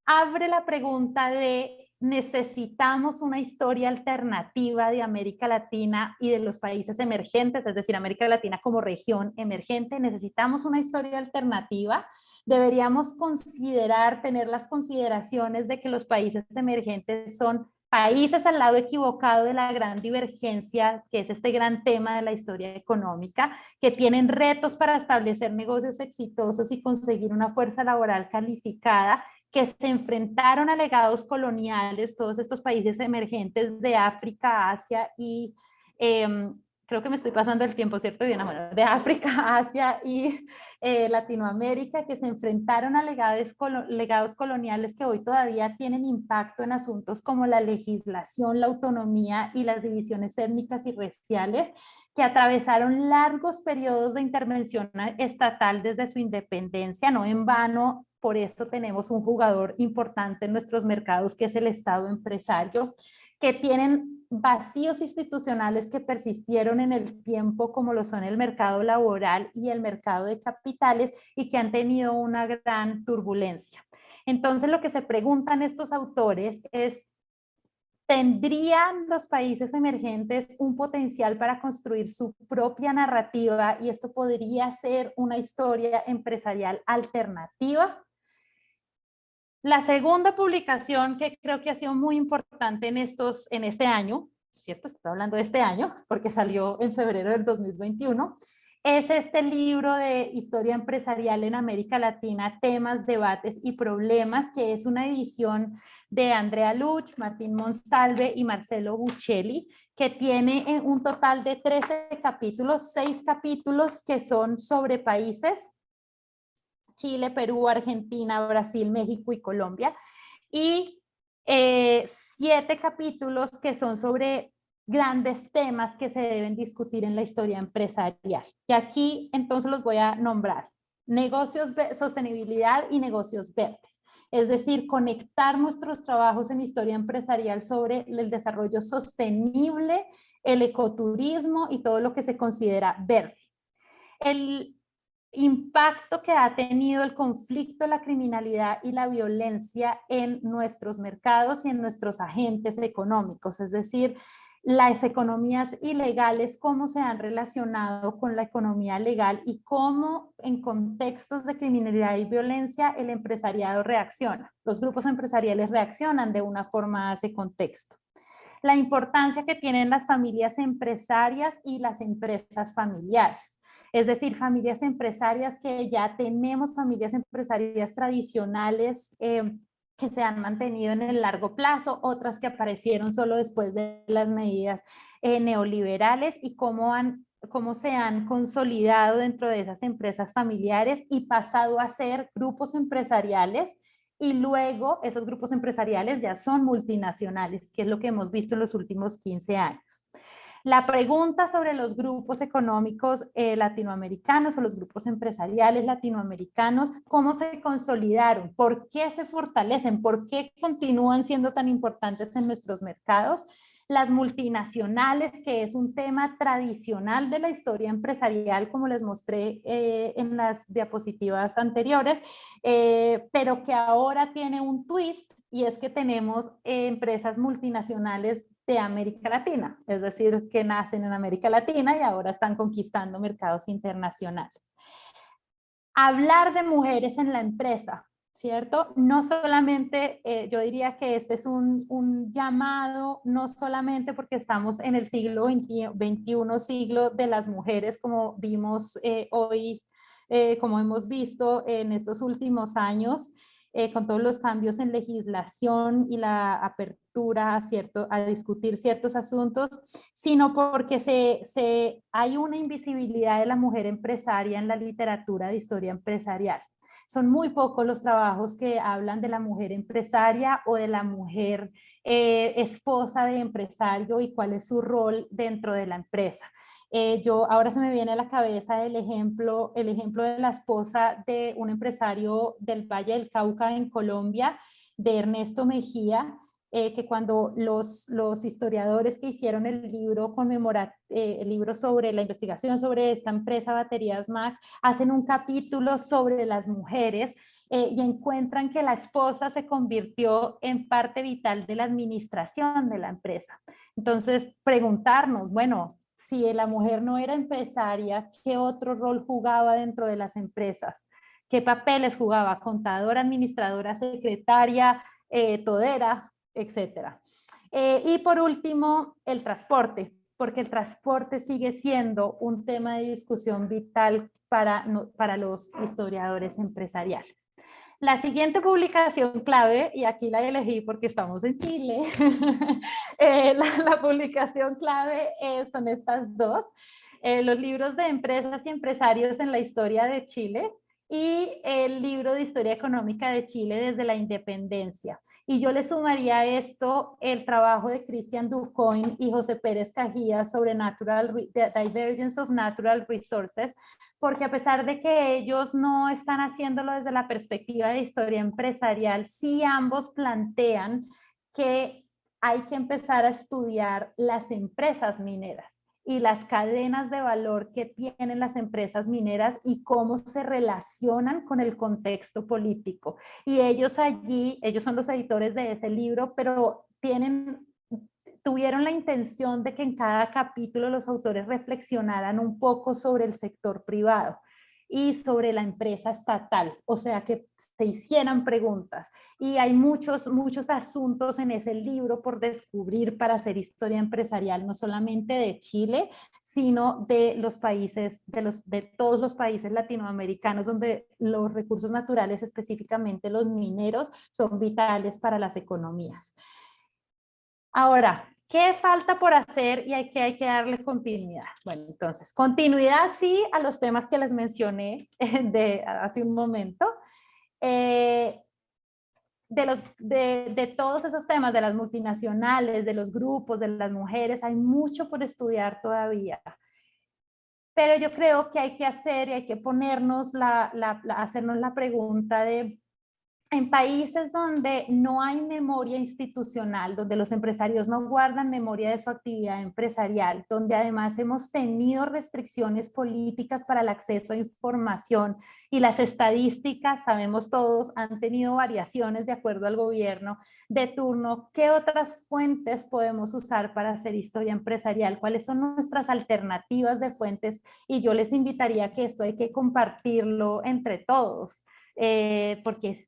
abre la pregunta de: necesitamos una historia alternativa de América Latina y de los países emergentes, es decir, América Latina como región emergente. Necesitamos una historia alternativa. Deberíamos tener las consideraciones de que los países emergentes son países al lado equivocado de la gran divergencia, que es este gran tema de la historia económica, que tienen retos para establecer negocios exitosos y conseguir una fuerza laboral calificada, que se enfrentaron a legados coloniales, todos estos países emergentes de África, Asia y creo que me estoy pasando el tiempo, ¿cierto? Bien, bueno, de África, Asia y Latinoamérica, que se enfrentaron a legados coloniales que hoy todavía tienen impacto en asuntos como la legislación, la autonomía y las divisiones étnicas y raciales, que atravesaron largos periodos de intervención estatal desde su independencia. No en vano, por eso tenemos un jugador importante en nuestros mercados, que es el Estado empresario, que tienen vacíos institucionales que persistieron en el tiempo, como lo son el mercado laboral y el mercado de capitales, y que han tenido una gran turbulencia. Entonces, lo que se preguntan estos autores es: ¿tendrían los países emergentes un potencial para construir su propia narrativa y esto podría ser una historia empresarial alternativa? La segunda publicación, que creo que ha sido muy importante en este año, ¿cierto? Estoy hablando de este año porque salió en febrero del 2021, es este libro de Historia Empresarial en América Latina, Temas, Debates y Problemas, que es una edición de Andrea Luch, Martín Monsalve y Marcelo Buccelli, que tiene un total de 13 capítulos, 6 capítulos que son sobre países: Chile, Perú, Argentina, Brasil, México y Colombia, y 7 capítulos que son sobre grandes temas que se deben discutir en la historia empresarial. Y aquí entonces los voy a nombrar: negocios, sostenibilidad y negocios verdes. Es decir, conectar nuestros trabajos en historia empresarial sobre el desarrollo sostenible, el ecoturismo y todo lo que se considera verde. El impacto que ha tenido el conflicto, la criminalidad y la violencia en nuestros mercados y en nuestros agentes económicos, es decir, las economías ilegales, cómo se han relacionado con la economía legal y cómo en contextos de criminalidad y violencia el empresariado reacciona. Los grupos empresariales reaccionan de una forma a ese contexto. La importancia que tienen las familias empresarias y las empresas familiares. Es decir, familias empresarias que ya tenemos, familias empresarias tradicionales que se han mantenido en el largo plazo, otras que aparecieron solo después de las medidas neoliberales, y cómo se han consolidado dentro de esas empresas familiares y pasado a ser grupos empresariales, y luego esos grupos empresariales ya son multinacionales, que es lo que hemos visto en los últimos 15 años. La pregunta sobre los grupos económicos latinoamericanos o los grupos empresariales latinoamericanos, ¿cómo se consolidaron? ¿Por qué se fortalecen? ¿Por qué continúan siendo tan importantes en nuestros mercados? Las multinacionales, que es un tema tradicional de la historia empresarial, como les mostré en las diapositivas anteriores, pero que ahora tiene un twist, y es que tenemos empresas multinacionales de América Latina, es decir, que nacen en América Latina y ahora están conquistando mercados internacionales. Hablar de mujeres en la empresa, ¿cierto? No solamente, yo diría que este es un llamado, no solamente porque estamos en el siglo XXI, siglo de las mujeres, como vimos hoy, como hemos visto en estos últimos años, con todos los cambios en legislación y la apertura a discutir ciertos asuntos, sino porque hay una invisibilidad de la mujer empresaria en la literatura de historia empresarial. Son muy pocos los trabajos que hablan de la mujer empresaria o de la mujer esposa de empresario y cuál es su rol dentro de la empresa. Ahora se me viene a la cabeza el ejemplo de la esposa de un empresario del Valle del Cauca en Colombia, de Ernesto Mejía, que cuando los historiadores que hicieron el libro sobre la investigación sobre esta empresa Baterías MAC, hacen un capítulo sobre las mujeres y encuentran que la esposa se convirtió en parte vital de la administración de la empresa. Entonces, preguntarnos, bueno, si la mujer no era empresaria, ¿qué otro rol jugaba dentro de las empresas? ¿Qué papeles jugaba? Contadora, administradora, secretaria, todera, etcétera. Y por último, el transporte, porque el transporte sigue siendo un tema de discusión vital para los historiadores empresariales. La siguiente publicación clave, y aquí la elegí porque estamos en Chile, la publicación clave son estas dos, los libros de empresas y empresarios en la historia de Chile, y el libro de Historia Económica de Chile desde la independencia. Y yo le sumaría a esto el trabajo de Christian Ducoin y José Pérez Cajías sobre The Divergence of Natural Resources, porque a pesar de que ellos no están haciéndolo desde la perspectiva de historia empresarial, sí ambos plantean que hay que empezar a estudiar las empresas mineras y las cadenas de valor que tienen las empresas mineras y cómo se relacionan con el contexto político. Y ellos allí, ellos son los editores de ese libro, pero tuvieron la intención de que en cada capítulo los autores reflexionaran un poco sobre el sector privado y sobre la empresa estatal, o sea, que se hicieran preguntas. Y hay muchos asuntos en ese libro por descubrir para hacer historia empresarial, no solamente de Chile, sino de los países, de todos los países latinoamericanos, donde los recursos naturales, específicamente los mineros, son vitales para las economías. Ahora, ¿qué falta por hacer y hay que darle continuidad? Bueno, entonces, continuidad sí a los temas que les mencioné hace un momento. De todos esos temas, de las multinacionales, de los grupos, de las mujeres, hay mucho por estudiar todavía. Pero yo creo que hay que hacer y hay que ponernos hacernos la pregunta de, en países donde no hay memoria institucional, donde los empresarios no guardan memoria de su actividad empresarial, donde además hemos tenido restricciones políticas para el acceso a información y las estadísticas, sabemos todos, han tenido variaciones de acuerdo al gobierno de turno. ¿Qué otras fuentes podemos usar para hacer historia empresarial? ¿Cuáles son nuestras alternativas de fuentes? Y yo les invitaría a que esto hay que compartirlo entre todos. Porque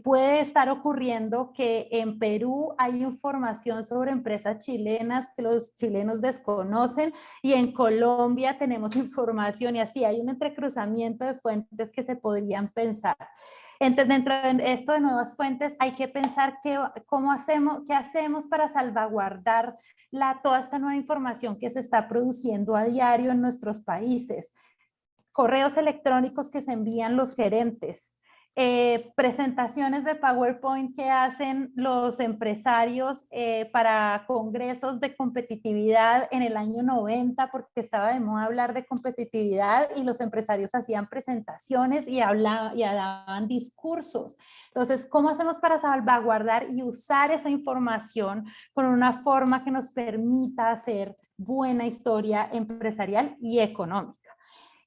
puede estar ocurriendo que en Perú hay información sobre empresas chilenas que los chilenos desconocen y en Colombia tenemos información y así hay un entrecruzamiento de fuentes que se podrían pensar. Entonces, dentro de esto de nuevas fuentes hay que pensar qué hacemos para salvaguardar toda esta nueva información que se está produciendo a diario en nuestros países. Correos electrónicos que se envían los gerentes, presentaciones de PowerPoint que hacen los empresarios para congresos de competitividad en el año 90, porque estaba de moda hablar de competitividad y los empresarios hacían presentaciones y daban discursos. Entonces, ¿cómo hacemos para salvaguardar y usar esa información con una forma que nos permita hacer buena historia empresarial y económica?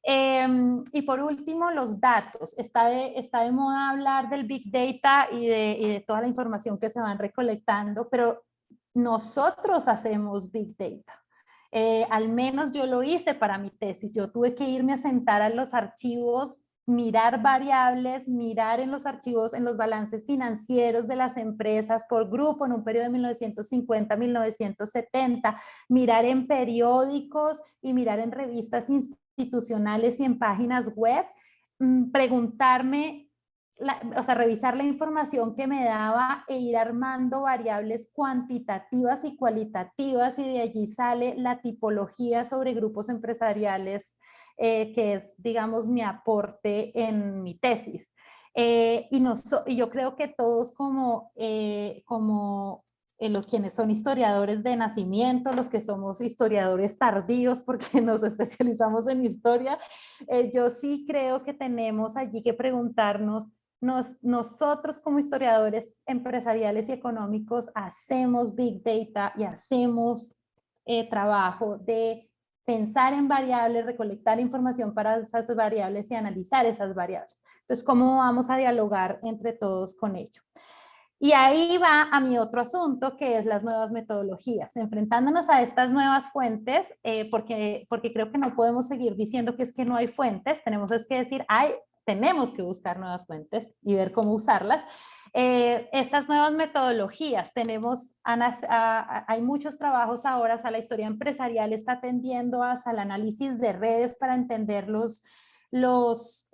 Y por último, los datos. Está de moda hablar del Big Data y de toda la información que se van recolectando, pero nosotros hacemos Big Data. Al menos yo lo hice para mi tesis. Yo tuve que irme a sentar a los archivos, mirar variables, mirar en los archivos, en los balances financieros de las empresas por grupo en un periodo de 1950 a 1970, mirar en periódicos y mirar en revistas institucionales y en páginas web, preguntarme, revisar la información que me daba e ir armando variables cuantitativas y cualitativas, y de allí sale la tipología sobre grupos empresariales, que es, digamos, mi aporte en mi tesis. Y yo creo que todos como los quienes son historiadores de nacimiento, los que somos historiadores tardíos porque nos especializamos en historia, yo sí creo que tenemos allí que preguntarnos, nosotros como historiadores empresariales y económicos hacemos Big Data y hacemos trabajo de pensar en variables, recolectar información para esas variables y analizar esas variables. Entonces, ¿cómo vamos a dialogar entre todos con ello? Y ahí va a mi otro asunto, que es las nuevas metodologías, enfrentándonos a estas nuevas fuentes, porque creo que no podemos seguir diciendo que es que no hay fuentes, tenemos que decir, tenemos que buscar nuevas fuentes y ver cómo usarlas. Estas nuevas metodologías, hay muchos trabajos ahora, la historia empresarial está tendiendo hacia el análisis de redes para entender las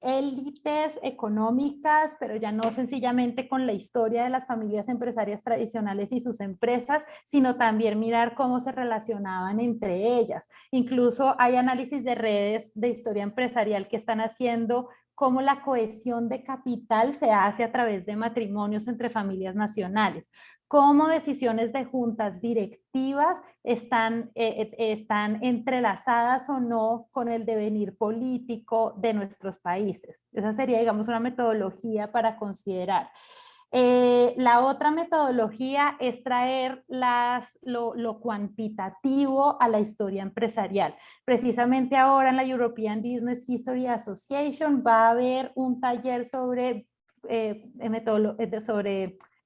élites económicas, pero ya no sencillamente con la historia de las familias empresarias tradicionales y sus empresas, sino también mirar cómo se relacionaban entre ellas. Incluso hay análisis de redes de historia empresarial que están haciendo cómo la cohesión de capital se hace a través de matrimonios entre familias nacionales, cómo decisiones de juntas directivas están entrelazadas o no con el devenir político de nuestros países. Esa sería, digamos, una metodología para considerar. La otra metodología es traer lo cuantitativo a la historia empresarial. Precisamente ahora en la European Business History Association va a haber un taller sobre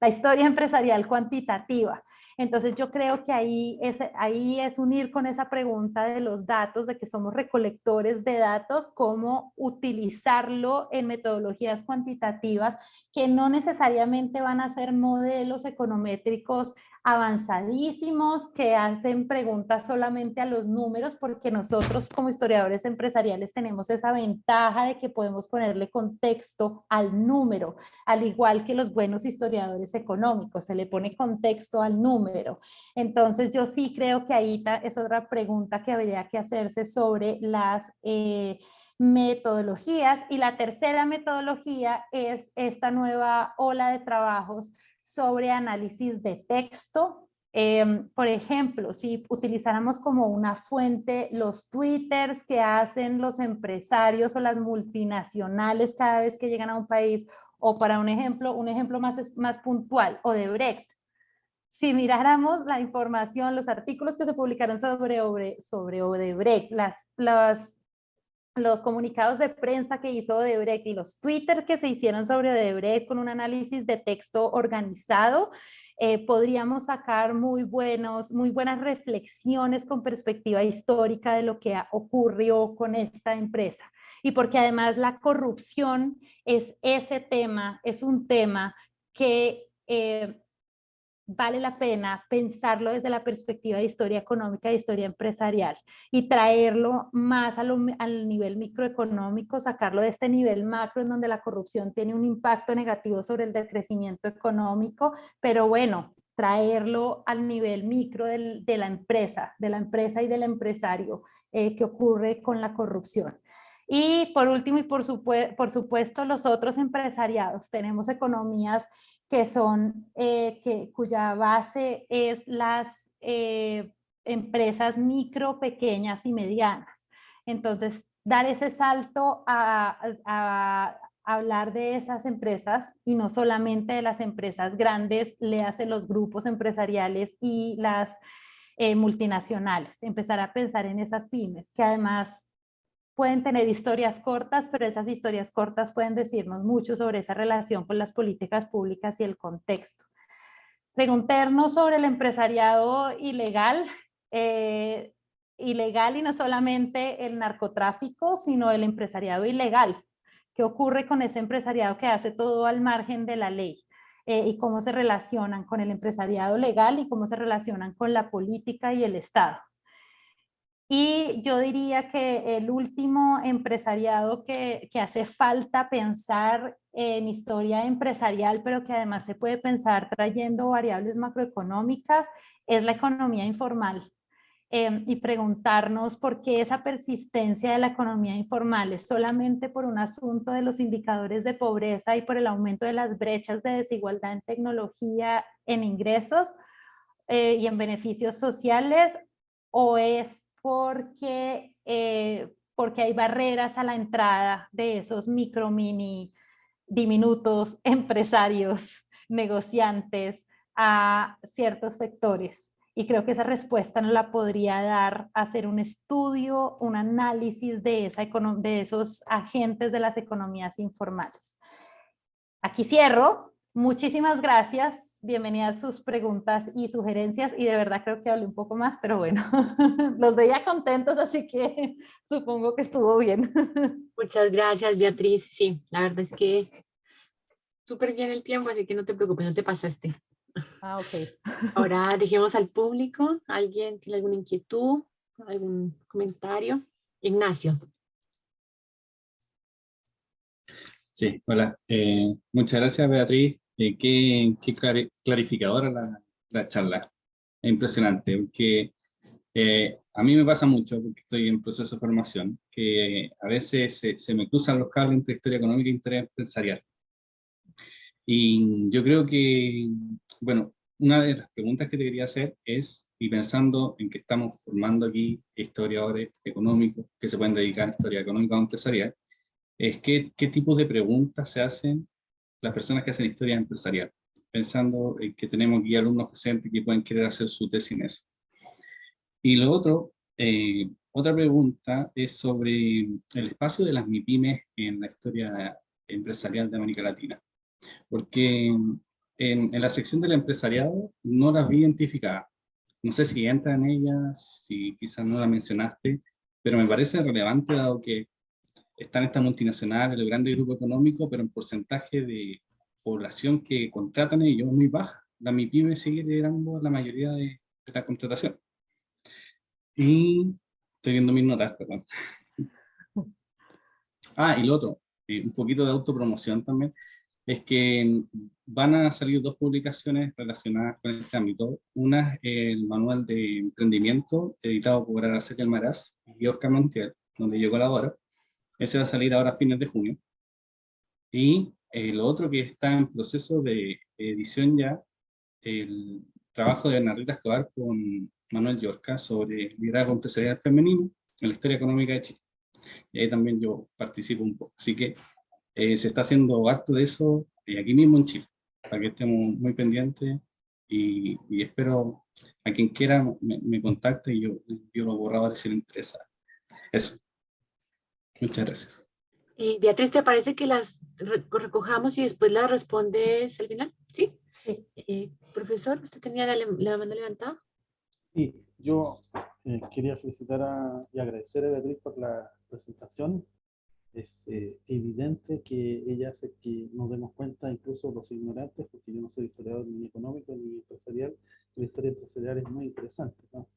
la historia empresarial cuantitativa. Entonces yo creo que ahí es unir con esa pregunta de los datos, de que somos recolectores de datos, cómo utilizarlo en metodologías cuantitativas que no necesariamente van a ser modelos econométricos avanzadísimos que hacen preguntas solamente a los números, porque nosotros como historiadores empresariales tenemos esa ventaja de que podemos ponerle contexto al número, al igual que los buenos historiadores económicos, se le pone contexto al número. Entonces yo sí creo que ahí es otra pregunta que habría que hacerse sobre las metodologías. Y la tercera metodología es esta nueva ola de trabajos sobre análisis de texto. Por ejemplo, si utilizáramos como una fuente los twitters que hacen los empresarios o las multinacionales cada vez que llegan a un país, o para un ejemplo más puntual, Odebrecht. Si miráramos la información, los artículos que se publicaron sobre Odebrecht, los comunicados de prensa que hizo Odebrecht y los Twitter que se hicieron sobre Odebrecht con un análisis de texto organizado, podríamos sacar muy buenas reflexiones con perspectiva histórica de lo que ocurrió con esta empresa. Y porque además la corrupción es un tema que vale la pena pensarlo desde la perspectiva de historia económica e historia empresarial y traerlo más al nivel microeconómico, sacarlo de este nivel macro en donde la corrupción tiene un impacto negativo sobre el decrecimiento económico, pero bueno, traerlo al nivel micro de la empresa y del empresario que ocurre con la corrupción. Y por último y por supuesto los otros empresariados, tenemos economías que son, cuya base es las empresas micro, pequeñas y medianas. Entonces, dar ese salto a hablar de esas empresas y no solamente de las empresas grandes, le hace los grupos empresariales y las multinacionales, empezar a pensar en esas pymes, que además pueden tener historias cortas, pero esas historias cortas pueden decirnos mucho sobre esa relación con las políticas públicas y el contexto. Preguntarnos sobre el empresariado ilegal, y no solamente el narcotráfico, sino el empresariado ilegal. ¿Qué ocurre con ese empresariado que hace todo al margen de la ley? Y cómo se relacionan con el empresariado legal y cómo se relacionan con la política y el Estado. Y yo diría que el último empresariado que hace falta pensar en historia empresarial, pero que además se puede pensar trayendo variables macroeconómicas, es la economía informal. Y preguntarnos por qué esa persistencia de la economía informal es solamente por un asunto de los indicadores de pobreza y por el aumento de las brechas de desigualdad en tecnología, en ingresos y en beneficios sociales, o es porque hay barreras a la entrada de esos micro, mini, diminutos empresarios, negociantes a ciertos sectores. Y creo que esa respuesta nos la podría dar hacer un estudio, un análisis de esos agentes de las economías informales. Aquí cierro. Muchísimas gracias, bienvenidas sus preguntas y sugerencias, y de verdad creo que hablé un poco más, pero bueno, los veía contentos, así que supongo que estuvo bien. Muchas gracias, Beatriz. Sí, la verdad es que súper bien el tiempo, así que no te preocupes, no te pasaste. Ok. Ahora dejemos al público. ¿Alguien tiene alguna inquietud? ¿Algún comentario? Ignacio. Sí, hola. Muchas gracias, Beatriz. Qué clarificadora la charla. Es impresionante, porque a mí me pasa mucho, porque estoy en proceso de formación, que a veces se me cruzan los cables entre historia económica e historia empresarial. Y yo creo que, bueno, una de las preguntas que te quería hacer es, y pensando en que estamos formando aquí historiadores económicos que se pueden dedicar a historia económica o empresarial, es qué tipo de preguntas se hacen las personas que hacen historia empresarial, pensando en que tenemos aquí alumnos presentes que pueden querer hacer su tesis en eso. Y lo otro, otra pregunta es sobre el espacio de las MIPYMES en la historia empresarial de América Latina, porque en la sección del empresariado no las vi identificadas. No sé si entra en ellas, si quizás no la mencionaste, pero me parece relevante dado que están estas multinacionales, los grandes grupos económicos, pero en porcentaje de población que contratan ellos es muy baja. La MIPYME sigue liderando la mayoría de la contratación. Y estoy viendo mis notas, perdón. Y lo otro, un poquito de autopromoción también, es que van a salir dos publicaciones relacionadas con este ámbito. Una es el manual de emprendimiento editado por Araceli Almaraz y Oscar Montiel, donde yo colaboro. Ese va a salir ahora a fines de junio. Y lo otro que está en proceso de edición ya, el trabajo de Bernardita Escobar con Manuel Llorca sobre liderazgo empresarial femenino en la historia económica de Chile. Y ahí también yo participo un poco. Así que se está haciendo harto de eso aquí mismo en Chile, para que estemos muy pendientes y espero a quien quiera me contacte y yo los borradores si le interesa. Eso. Muchas gracias. Beatriz, ¿te parece que las recojamos y después las respondes al final? ¿Sí? Sí. Profesor, ¿usted tenía la mano levantada? Y yo quería felicitar y agradecer a Beatriz por la presentación. Es evidente que ella hace que nos demos cuenta, incluso los ignorantes, porque yo no soy historiador ni económico ni empresarial, que la historia empresarial es muy interesante, ¿no?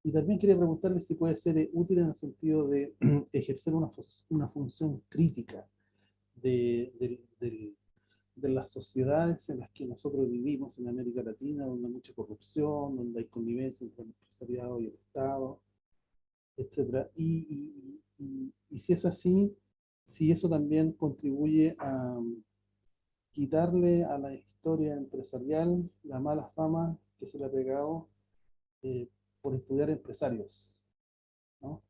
Y también quería preguntarle si puede ser útil en el sentido de ejercer una función crítica de las sociedades en las que nosotros vivimos en América Latina, donde hay mucha corrupción, donde hay connivencia entre el empresariado y el Estado, etcétera. Y si es así, si eso también contribuye a quitarle a la historia empresarial la mala fama que se le ha pegado eh, por estudiar empresarios, ¿no?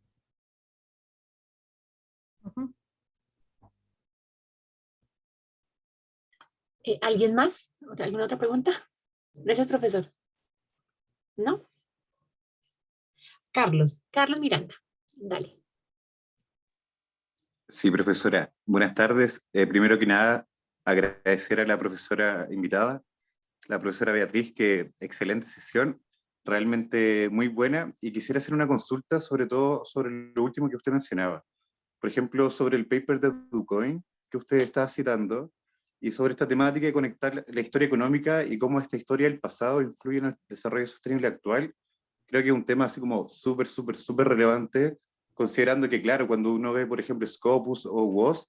Ujú. ¿Alguien más? ¿Alguna otra pregunta? Gracias, profesor. ¿No? Carlos Miranda. Dale. Sí, profesora. Buenas tardes. Primero que nada, agradecer a la profesora invitada, la profesora Beatriz, que excelente sesión, realmente muy buena. Y quisiera hacer una consulta, sobre todo sobre lo último que usted mencionaba. Por ejemplo, sobre el paper de DuCoin que usted estaba citando, y sobre esta temática de conectar la historia económica y cómo esta historia del pasado influye en el desarrollo sostenible actual. Creo que es un tema así como súper relevante, considerando que, claro, cuando uno ve, por ejemplo, Scopus o WOS,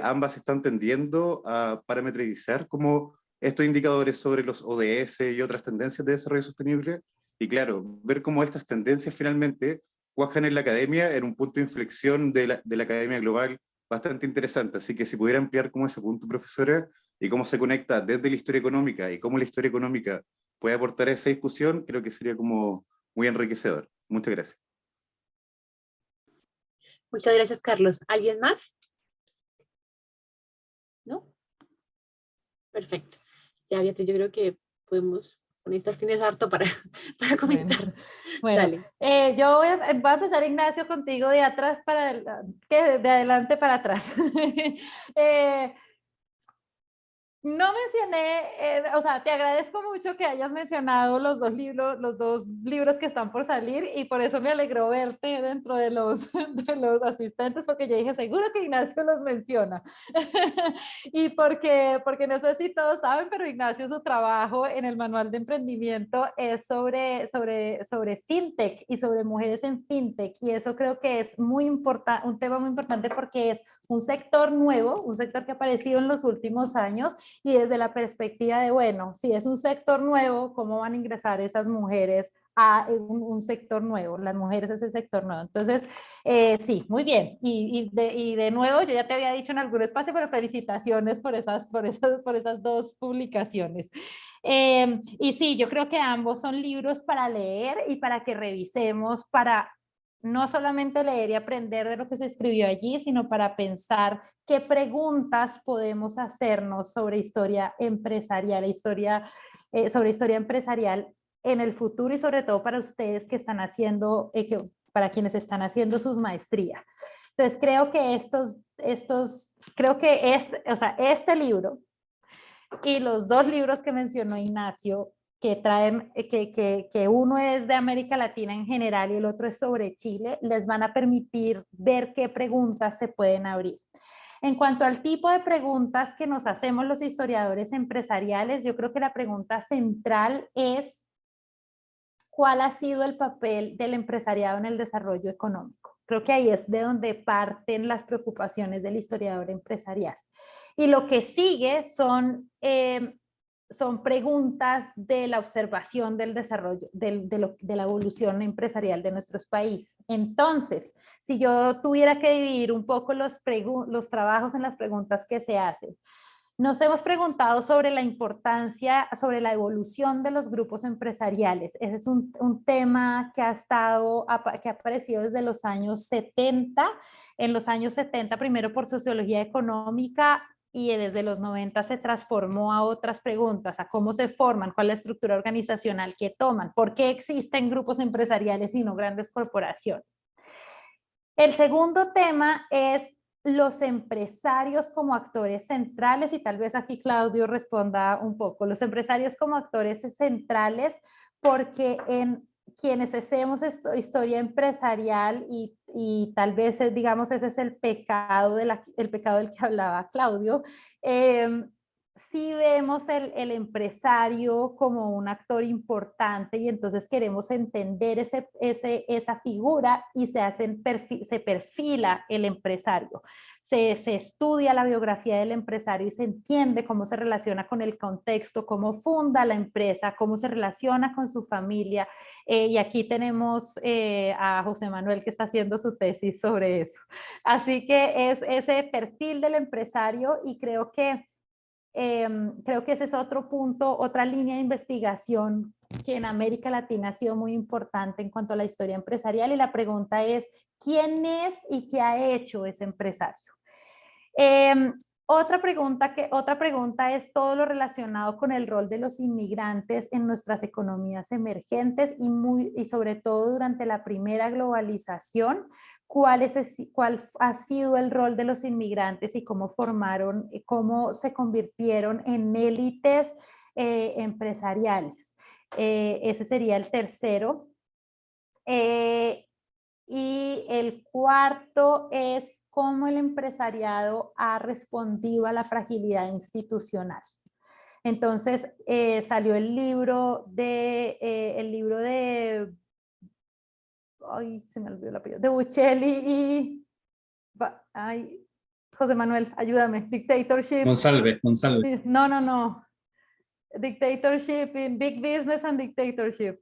ambas están tendiendo a parametrizar como estos indicadores sobre los ODS y otras tendencias de desarrollo sostenible, y claro, ver cómo estas tendencias finalmente cuajan en la academia en un punto de inflexión de la academia global bastante interesante. Así que si pudiera ampliar como ese punto, profesora, y cómo se conecta desde la historia económica y cómo la historia económica puede aportar a esa discusión, creo que sería como muy enriquecedor. Muchas gracias. Muchas gracias, Carlos. ¿Alguien más? ¿No? Perfecto. Ya, Beatriz, yo creo que podemos, con estas tienes harto para comentar. Bueno, Dale. yo voy a empezar, Ignacio, contigo de atrás para de adelante para atrás. No mencioné, o sea, te agradezco mucho que hayas mencionado los dos libros que están por salir y por eso me alegró verte dentro de de los asistentes porque yo dije, seguro que Ignacio los menciona. Y porque no sé si todos saben, pero Ignacio, su trabajo en el manual de emprendimiento es sobre fintech y sobre mujeres en fintech. Y eso creo que es muy importante, un tema muy importante porque es un sector nuevo, un sector que ha aparecido en los últimos años y desde la perspectiva de, bueno, si es un sector nuevo, ¿cómo van a ingresar esas mujeres a un sector nuevo? Las mujeres es el sector nuevo. Entonces, sí, muy bien. Y de nuevo, yo ya te había dicho en algún espacio, pero felicitaciones por esas dos publicaciones. Y sí, yo creo que ambos son libros para leer y para que revisemos, para no solamente leer y aprender de lo que se escribió allí, sino para pensar qué preguntas podemos hacernos sobre historia empresarial, sobre historia empresarial en el futuro y sobre todo para ustedes que están haciendo, para quienes están haciendo sus maestrías. Entonces creo que este libro y los dos libros que mencionó Ignacio que traen, que uno es de América Latina en general y el otro es sobre Chile, les van a permitir ver qué preguntas se pueden abrir. En cuanto al tipo de preguntas que nos hacemos los historiadores empresariales, yo creo que la pregunta central es ¿cuál ha sido el papel del empresariado en el desarrollo económico? Creo que ahí es de donde parten las preocupaciones del historiador empresarial. Y lo que sigue son preguntas de la observación del desarrollo, de la evolución empresarial de nuestros países. Entonces, si yo tuviera que dividir un poco los trabajos en las preguntas que se hacen, nos hemos preguntado sobre la importancia, sobre la evolución de los grupos empresariales. Ese es un tema que ha aparecido desde los años 70. En los años 70, primero por sociología económica, y desde los 90 se transformó a otras preguntas, a cómo se forman, cuál es la estructura organizacional que toman, por qué existen grupos empresariales y no grandes corporaciones. El segundo tema es los empresarios como actores centrales, y tal vez aquí Claudio responda un poco, los empresarios como actores centrales, porque en quienes hacemos historia empresarial y tal vez, digamos, ese es el pecado, el pecado del que hablaba Claudio, sí vemos el empresario como un actor importante y entonces queremos entender esa figura y se perfila el empresario. Se estudia la biografía del empresario y se entiende cómo se relaciona con el contexto, cómo funda la empresa, cómo se relaciona con su familia. Y aquí tenemos a José Manuel que está haciendo su tesis sobre eso. Así que es ese perfil del empresario y creo que ese es otro punto, otra línea de investigación que en América Latina ha sido muy importante en cuanto a la historia empresarial y la pregunta es, ¿quién es y qué ha hecho ese empresario? Otra pregunta es todo lo relacionado con el rol de los inmigrantes en nuestras economías emergentes y sobre todo durante la primera globalización. ¿Cuál ha sido el rol de los inmigrantes y cómo se convirtieron en élites empresariales? Ese sería el tercero. Y el cuarto es cómo el empresariado ha respondido a la fragilidad institucional. Entonces salió el libro de ay, se me olvidó el apellido, de Buccelli José Manuel, ayúdame, Dictatorship. Monsalve. No. Dictatorship in Big Business and Dictatorship.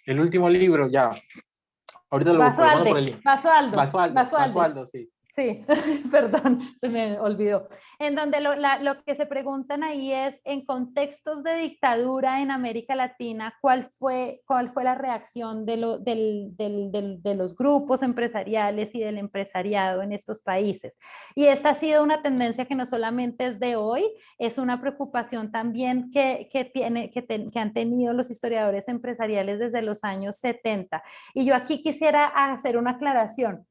El último libro, ya. Ahorita lo mando por el link. Basualdo, sí. Sí, perdón, se me olvidó. En donde lo que se preguntan ahí es, en contextos de dictadura en América Latina, ¿cuál fue la reacción de los grupos empresariales y del empresariado en estos países? Y esta ha sido una tendencia que no solamente es de hoy, es una preocupación también que han tenido los historiadores empresariales desde los años 70. Y yo aquí quisiera hacer una aclaración.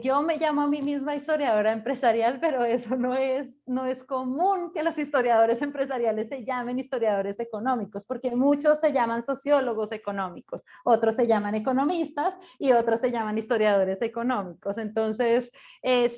Yo me llamo a mí misma historiadora empresarial, pero eso no es común que los historiadores empresariales se llamen historiadores económicos, porque muchos se llaman sociólogos económicos, otros se llaman economistas y otros se llaman historiadores económicos. Entonces,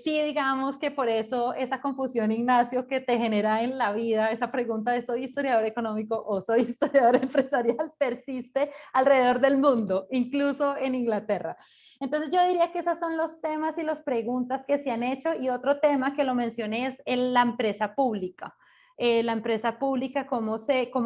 sí, digamos que por eso esa confusión, Ignacio, que te genera en la vida, esa pregunta de ¿soy historiador económico o soy historiador empresarial? Persiste alrededor del mundo, incluso en Inglaterra. Entonces yo diría que esos son los temas y las preguntas que se han hecho, y otro tema que lo mencioné es la empresa pública. La empresa pública, cómo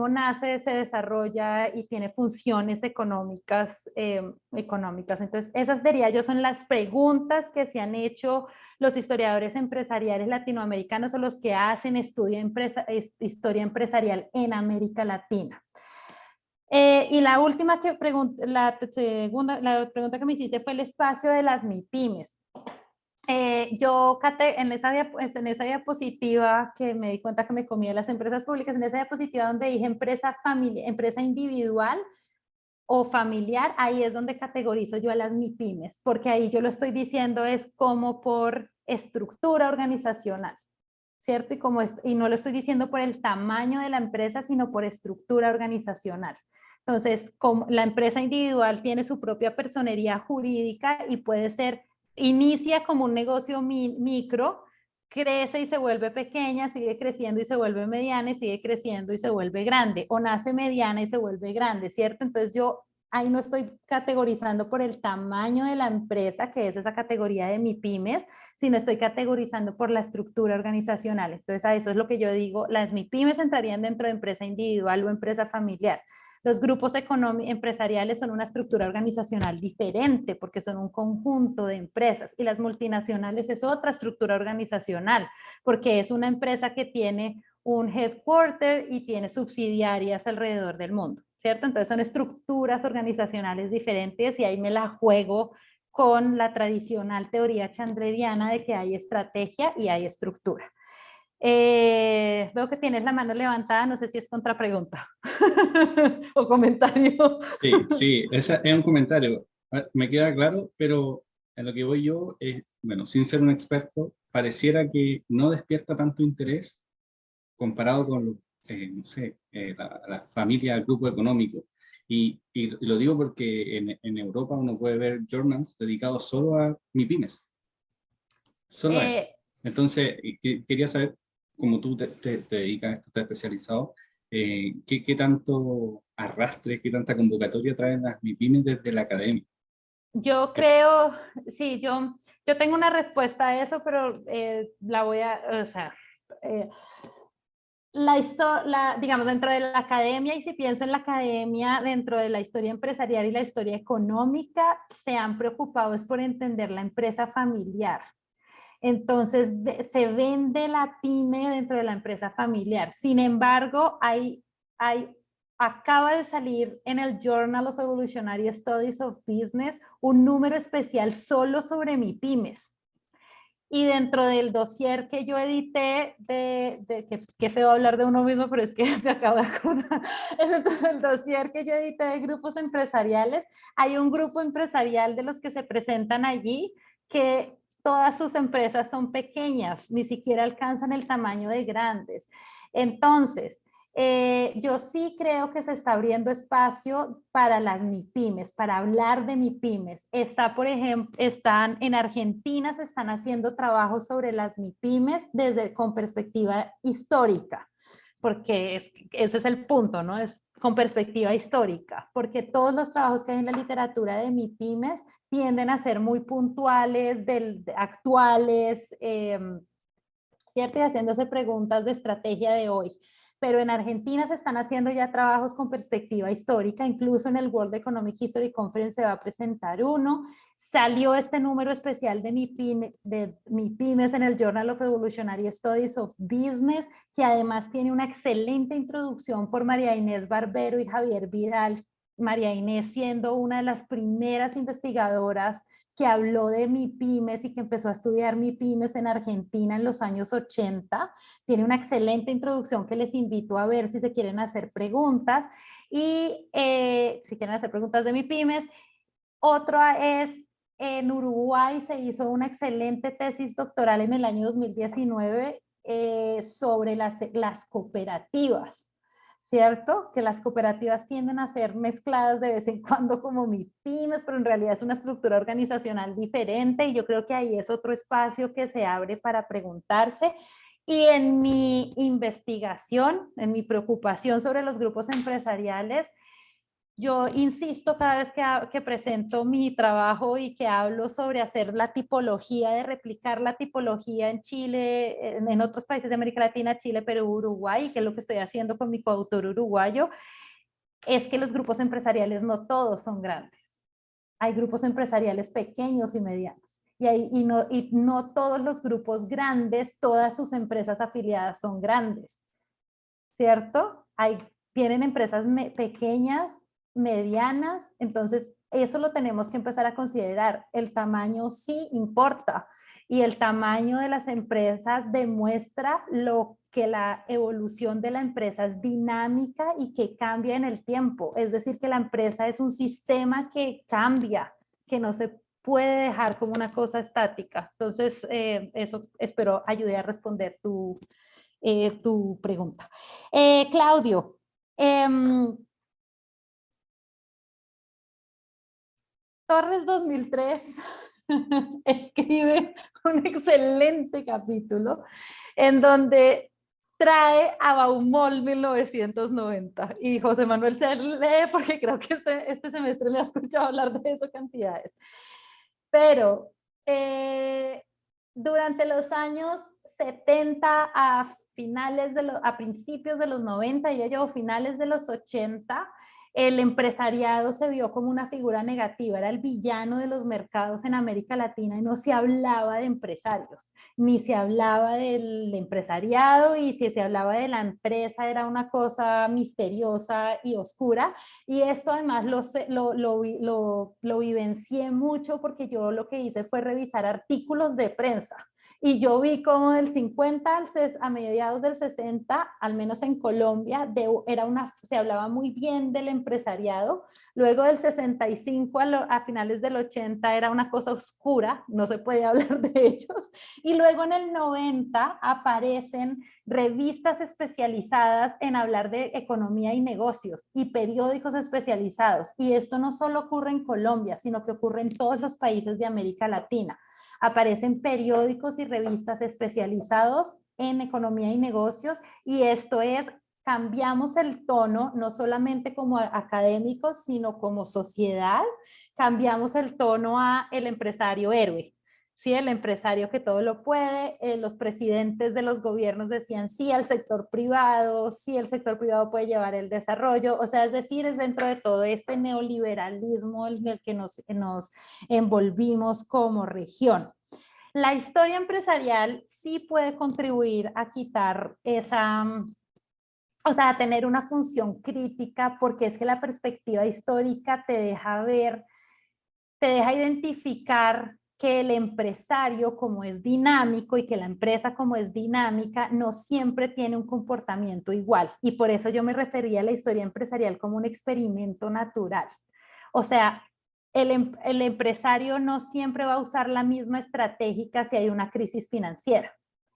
nace, se desarrolla y tiene funciones económicas. Entonces esas diría yo son las preguntas que se han hecho los historiadores empresariales latinoamericanos o los que hacen historia empresarial en América Latina. Y la última la pregunta que me hiciste fue el espacio de las MIPYMES. Yo en esa diapositiva que me di cuenta que me comía las empresas públicas, en esa diapositiva donde dije empresa individual o familiar, ahí es donde categorizo yo a las MIPYMES, porque ahí yo lo estoy diciendo es como por estructura organizacional, ¿cierto? Y no lo estoy diciendo por el tamaño de la empresa, sino por estructura organizacional. Entonces, como la empresa individual tiene su propia personería jurídica y inicia como un negocio micro, crece y se vuelve pequeña, sigue creciendo y se vuelve mediana, y sigue creciendo y se vuelve grande, o nace mediana y se vuelve grande, ¿cierto? Entonces yo ahí no estoy categorizando por el tamaño de la empresa, que es esa categoría de MIPYMES, sino estoy categorizando por la estructura organizacional. Entonces a eso es lo que yo digo, las MIPYMES entrarían dentro de empresa individual o empresa familiar. Los grupos empresariales son una estructura organizacional diferente porque son un conjunto de empresas, y las multinacionales es otra estructura organizacional porque es una empresa que tiene un headquarter y tiene subsidiarias alrededor del mundo, ¿cierto? Entonces son estructuras organizacionales diferentes, y ahí me la juego con la tradicional teoría chandleriana de que hay estrategia y hay estructura. Veo que tienes la mano levantada, no sé si es contrapregunta o comentario. Sí, ese es un comentario. Me queda claro, pero en lo que voy yo es, bueno, sin ser un experto, pareciera que no despierta tanto interés comparado con, no sé, la familia, el grupo económico. Y lo digo porque en Europa uno puede ver journals dedicados solo a MIPYMES. Solo a eso. Entonces, quería saber, como tú te dedicas a esto, estás especializado, ¿qué tanto arrastre, qué tanta convocatoria traen las MIPYMES desde la academia? Yo creo, sí, yo tengo una respuesta a eso, pero la voy a, o sea, digamos, dentro de la academia, y si pienso en la academia, dentro de la historia empresarial y la historia económica, se han preocupado es por entender la empresa familiar. Entonces, se vende la pyme dentro de la empresa familiar. Sin embargo, acaba de salir en el Journal of Evolutionary Studies of Business un número especial solo sobre MIPYMES. Y dentro del dossier que yo edité, qué feo hablar de uno mismo, pero es que me acabo de acordar, dentro del dossier que yo edité de grupos empresariales, hay un grupo empresarial de los que se presentan allí que todas sus empresas son pequeñas, ni siquiera alcanzan el tamaño de grandes. Entonces, yo sí creo que se está abriendo espacio para las MIPYMES, para hablar de MIPYMES. Por ejemplo, en Argentina se están haciendo trabajos sobre las MIPYMES con perspectiva histórica, porque ese es el punto, ¿no? Es con perspectiva histórica, porque todos los trabajos que hay en la literatura de MIPYMES tienden a ser muy puntuales, actuales, ¿cierto? Y haciéndose preguntas de estrategia de hoy. Pero en Argentina se están haciendo ya trabajos con perspectiva histórica, incluso en el World Economic History Conference se va a presentar uno. Salió este número especial de MIPYMES en el Journal of Evolutionary Studies of Business, que además tiene una excelente introducción por María Inés Barbero y Javier Vidal. María Inés siendo una de las primeras investigadoras que habló de MIPYMES y que empezó a estudiar MIPYMES en Argentina en los años 80. Tiene una excelente introducción que les invito a ver si se quieren hacer preguntas. Y si quieren hacer preguntas de MIPYMES. Otra es en Uruguay se hizo una excelente tesis doctoral en el año 2019 sobre las cooperativas, ¿cierto? Que las cooperativas tienden a ser mezcladas de vez en cuando como MIPYMES, pero en realidad es una estructura organizacional diferente y yo creo que ahí es otro espacio que se abre para preguntarse. Y en mi investigación, en mi preocupación sobre los grupos empresariales, yo insisto cada vez que presento mi trabajo y que hablo sobre hacer la tipología, de replicar la tipología en Chile, en otros países de América Latina, Chile, Perú, Uruguay, que es lo que estoy haciendo con mi coautor uruguayo, es que los grupos empresariales no todos son grandes. Hay grupos empresariales pequeños y medianos. Y no todos los grupos grandes, todas sus empresas afiliadas son grandes, ¿cierto? Tienen empresas pequeñas, medianas, entonces eso lo tenemos que empezar a considerar. El tamaño sí importa y el tamaño de las empresas demuestra lo que la evolución de la empresa es dinámica y que cambia en el tiempo, es decir, que la empresa es un sistema que cambia, que no se puede dejar como una cosa estática. Entonces, eso espero ayude a responder tu pregunta. Claudio, Torres 2003 escribe un excelente capítulo en donde trae a Baumol 1990 y José Manuel se lee porque creo que este semestre me ha escuchado hablar de eso cantidades. Pero durante los años 70 a principios de los 90 y ya finales de los 80, el empresariado se vio como una figura negativa, era el villano de los mercados en América Latina y no se hablaba de empresarios, ni se hablaba del empresariado y si se hablaba de la empresa era una cosa misteriosa y oscura y esto además lo vivencié mucho porque yo lo que hice fue revisar artículos de prensa. Y yo vi como del 50 a mediados del 60, al menos en Colombia, se hablaba muy bien del empresariado. Luego del 65 a finales del 80 era una cosa oscura, no se podía hablar de ellos. Y luego en el 90 aparecen revistas especializadas en hablar de economía y negocios y periódicos especializados. Y esto no solo ocurre en Colombia, sino que ocurre en todos los países de América Latina. Aparecen periódicos y revistas especializados en economía y negocios y esto es, cambiamos el tono, no solamente como académicos, sino como sociedad, cambiamos el tono a el empresario héroe. Sí, el empresario que todo lo puede, los presidentes de los gobiernos decían sí al sector privado, sí el sector privado puede llevar el desarrollo, o sea, es decir, es dentro de todo este neoliberalismo en el que nos envolvimos como región. La historia empresarial sí puede contribuir a quitar esa, o sea, a tener una función crítica porque es que la perspectiva histórica te deja ver, te deja identificar que el empresario como es dinámico y que la empresa como es dinámica no siempre tiene un comportamiento igual y por eso yo me refería a la historia empresarial como un experimento natural. O sea, el empresario no siempre va a usar la misma estrategia si hay una crisis financiera.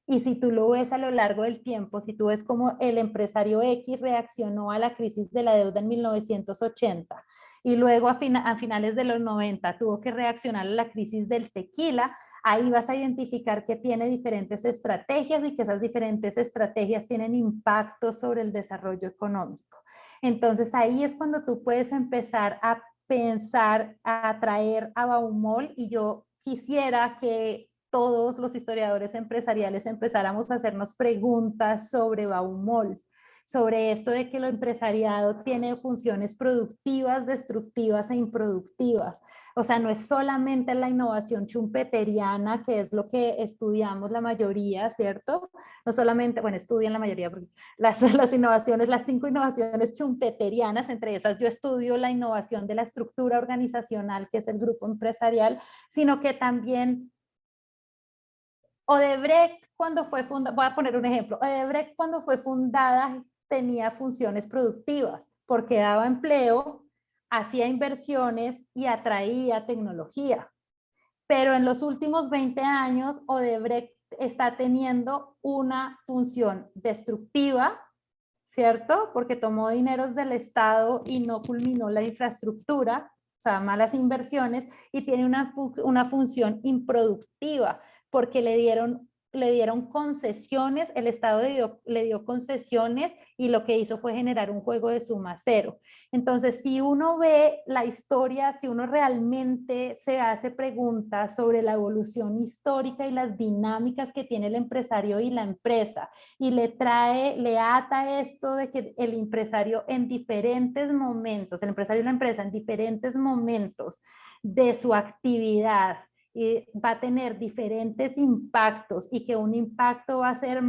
Y si tú lo ves a lo largo del tiempo, si tú ves cómo el empresario X reaccionó a la crisis de la deuda en 1980 y luego a finales de los 90 tuvo que reaccionar a la crisis del tequila, ahí vas a identificar que tiene diferentes estrategias y que esas diferentes estrategias tienen impacto sobre el desarrollo económico. Entonces ahí es cuando tú puedes empezar a pensar, a traer a Baumol y yo quisiera que todos los historiadores empresariales empezáramos a hacernos preguntas sobre Baumol, sobre esto de que lo empresariado tiene funciones productivas, destructivas e improductivas. O sea, no es solamente la innovación schumpeteriana, que es lo que estudiamos la mayoría, ¿cierto? No solamente, bueno, estudian la mayoría, porque las innovaciones, las 5 innovaciones schumpeterianas, entre esas yo estudio la innovación de la estructura organizacional, que es el grupo empresarial, sino que también Odebrecht, cuando fue fundada, voy a poner un ejemplo, Odebrecht cuando fue fundada tenía funciones productivas porque daba empleo, hacía inversiones y atraía tecnología. pero en los últimos 20 años Odebrecht está teniendo una función destructiva, ¿cierto? Porque tomó dineros del Estado y no culminó la infraestructura, o sea, malas inversiones, y tiene una función improductiva, porque le dieron concesiones, el Estado le dio concesiones y lo que hizo fue generar un juego de suma cero. Entonces, si uno ve la historia, si uno realmente se hace preguntas sobre la evolución histórica y las dinámicas que tiene el empresario y la empresa, y le ata esto de que el empresario en diferentes momentos, el empresario y la empresa en diferentes momentos de su actividad, y va a tener diferentes impactos y que un impacto va a ser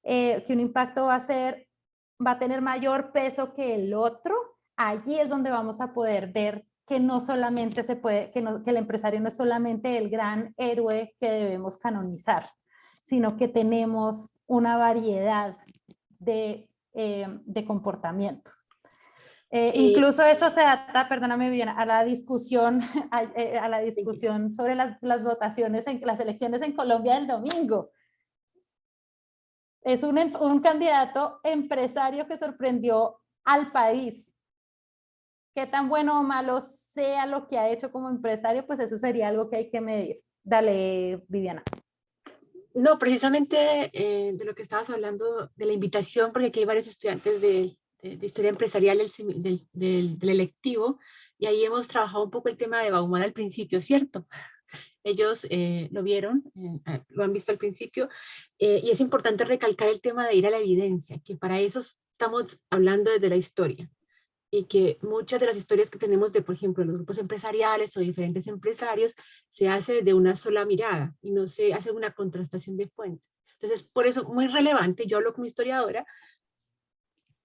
que un impacto va a tener mayor peso que el otro, allí es donde vamos a poder ver que no solamente que el empresario no es solamente el gran héroe que debemos canonizar, sino que tenemos una variedad de comportamientos. Incluso eso se ata, perdóname bien, a la discusión, a la discusión sobre las votaciones, las elecciones en Colombia del domingo. Es un candidato empresario que sorprendió al país. Qué tan bueno o malo sea lo que ha hecho como empresario, pues eso sería algo que hay que medir. Dale, Viviana. No, precisamente de lo que estabas hablando, de la invitación, porque aquí hay varios estudiantes de historia empresarial del electivo, y ahí hemos trabajado un poco el tema de Bauman al principio, ¿cierto? Ellos lo vieron, lo han visto al principio, y es importante recalcar el tema de ir a la evidencia, que para eso estamos hablando desde la historia, y que muchas de las historias que tenemos de, por ejemplo, los grupos empresariales o diferentes empresarios, se hace de una sola mirada y no se hace una contrastación de fuentes. Entonces, por eso, muy relevante, yo hablo como historiadora,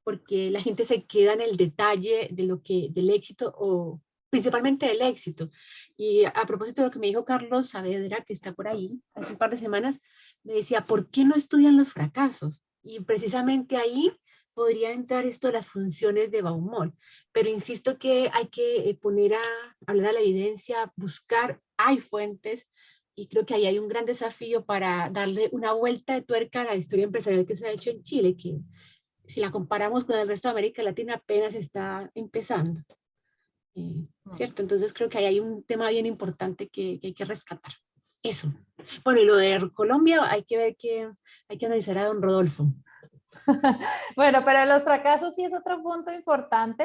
porque la gente se queda en el detalle del éxito, o principalmente del éxito. Y a propósito de lo que me dijo Carlos Saavedra, que está por ahí, hace un par de semanas, me decía, ¿por qué no estudian los fracasos? Y precisamente ahí podría entrar esto de las funciones de Baumol. Pero insisto que hay que hablar a la evidencia, buscar, hay fuentes, y creo que ahí hay un gran desafío para darle una vuelta de tuerca a la historia empresarial que se ha hecho en Chile, que si la comparamos con el resto de América Latina, apenas está empezando. ¿Cierto? Entonces creo que ahí hay un tema bien importante que hay que rescatar. Eso. Bueno, y lo de Colombia, hay que ver hay que analizar a don Rodolfo. Bueno, pero los fracasos sí es otro punto importante.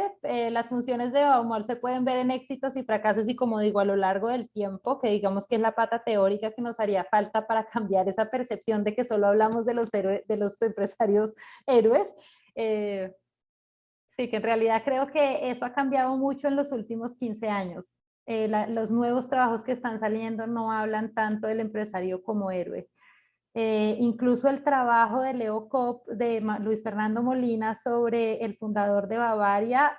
Las funciones de Baumol se pueden ver en éxitos y fracasos, y como digo, a lo largo del tiempo, que digamos que es la pata teórica que nos haría falta para cambiar esa percepción de que solo hablamos de los empresarios héroes. Sí, que en realidad creo que eso ha cambiado mucho en los últimos 15 años. Los nuevos trabajos que están saliendo no hablan tanto del empresario como héroe. Incluso el trabajo de Leo Kopp, de Luis Fernando Molina, sobre el fundador de Bavaria,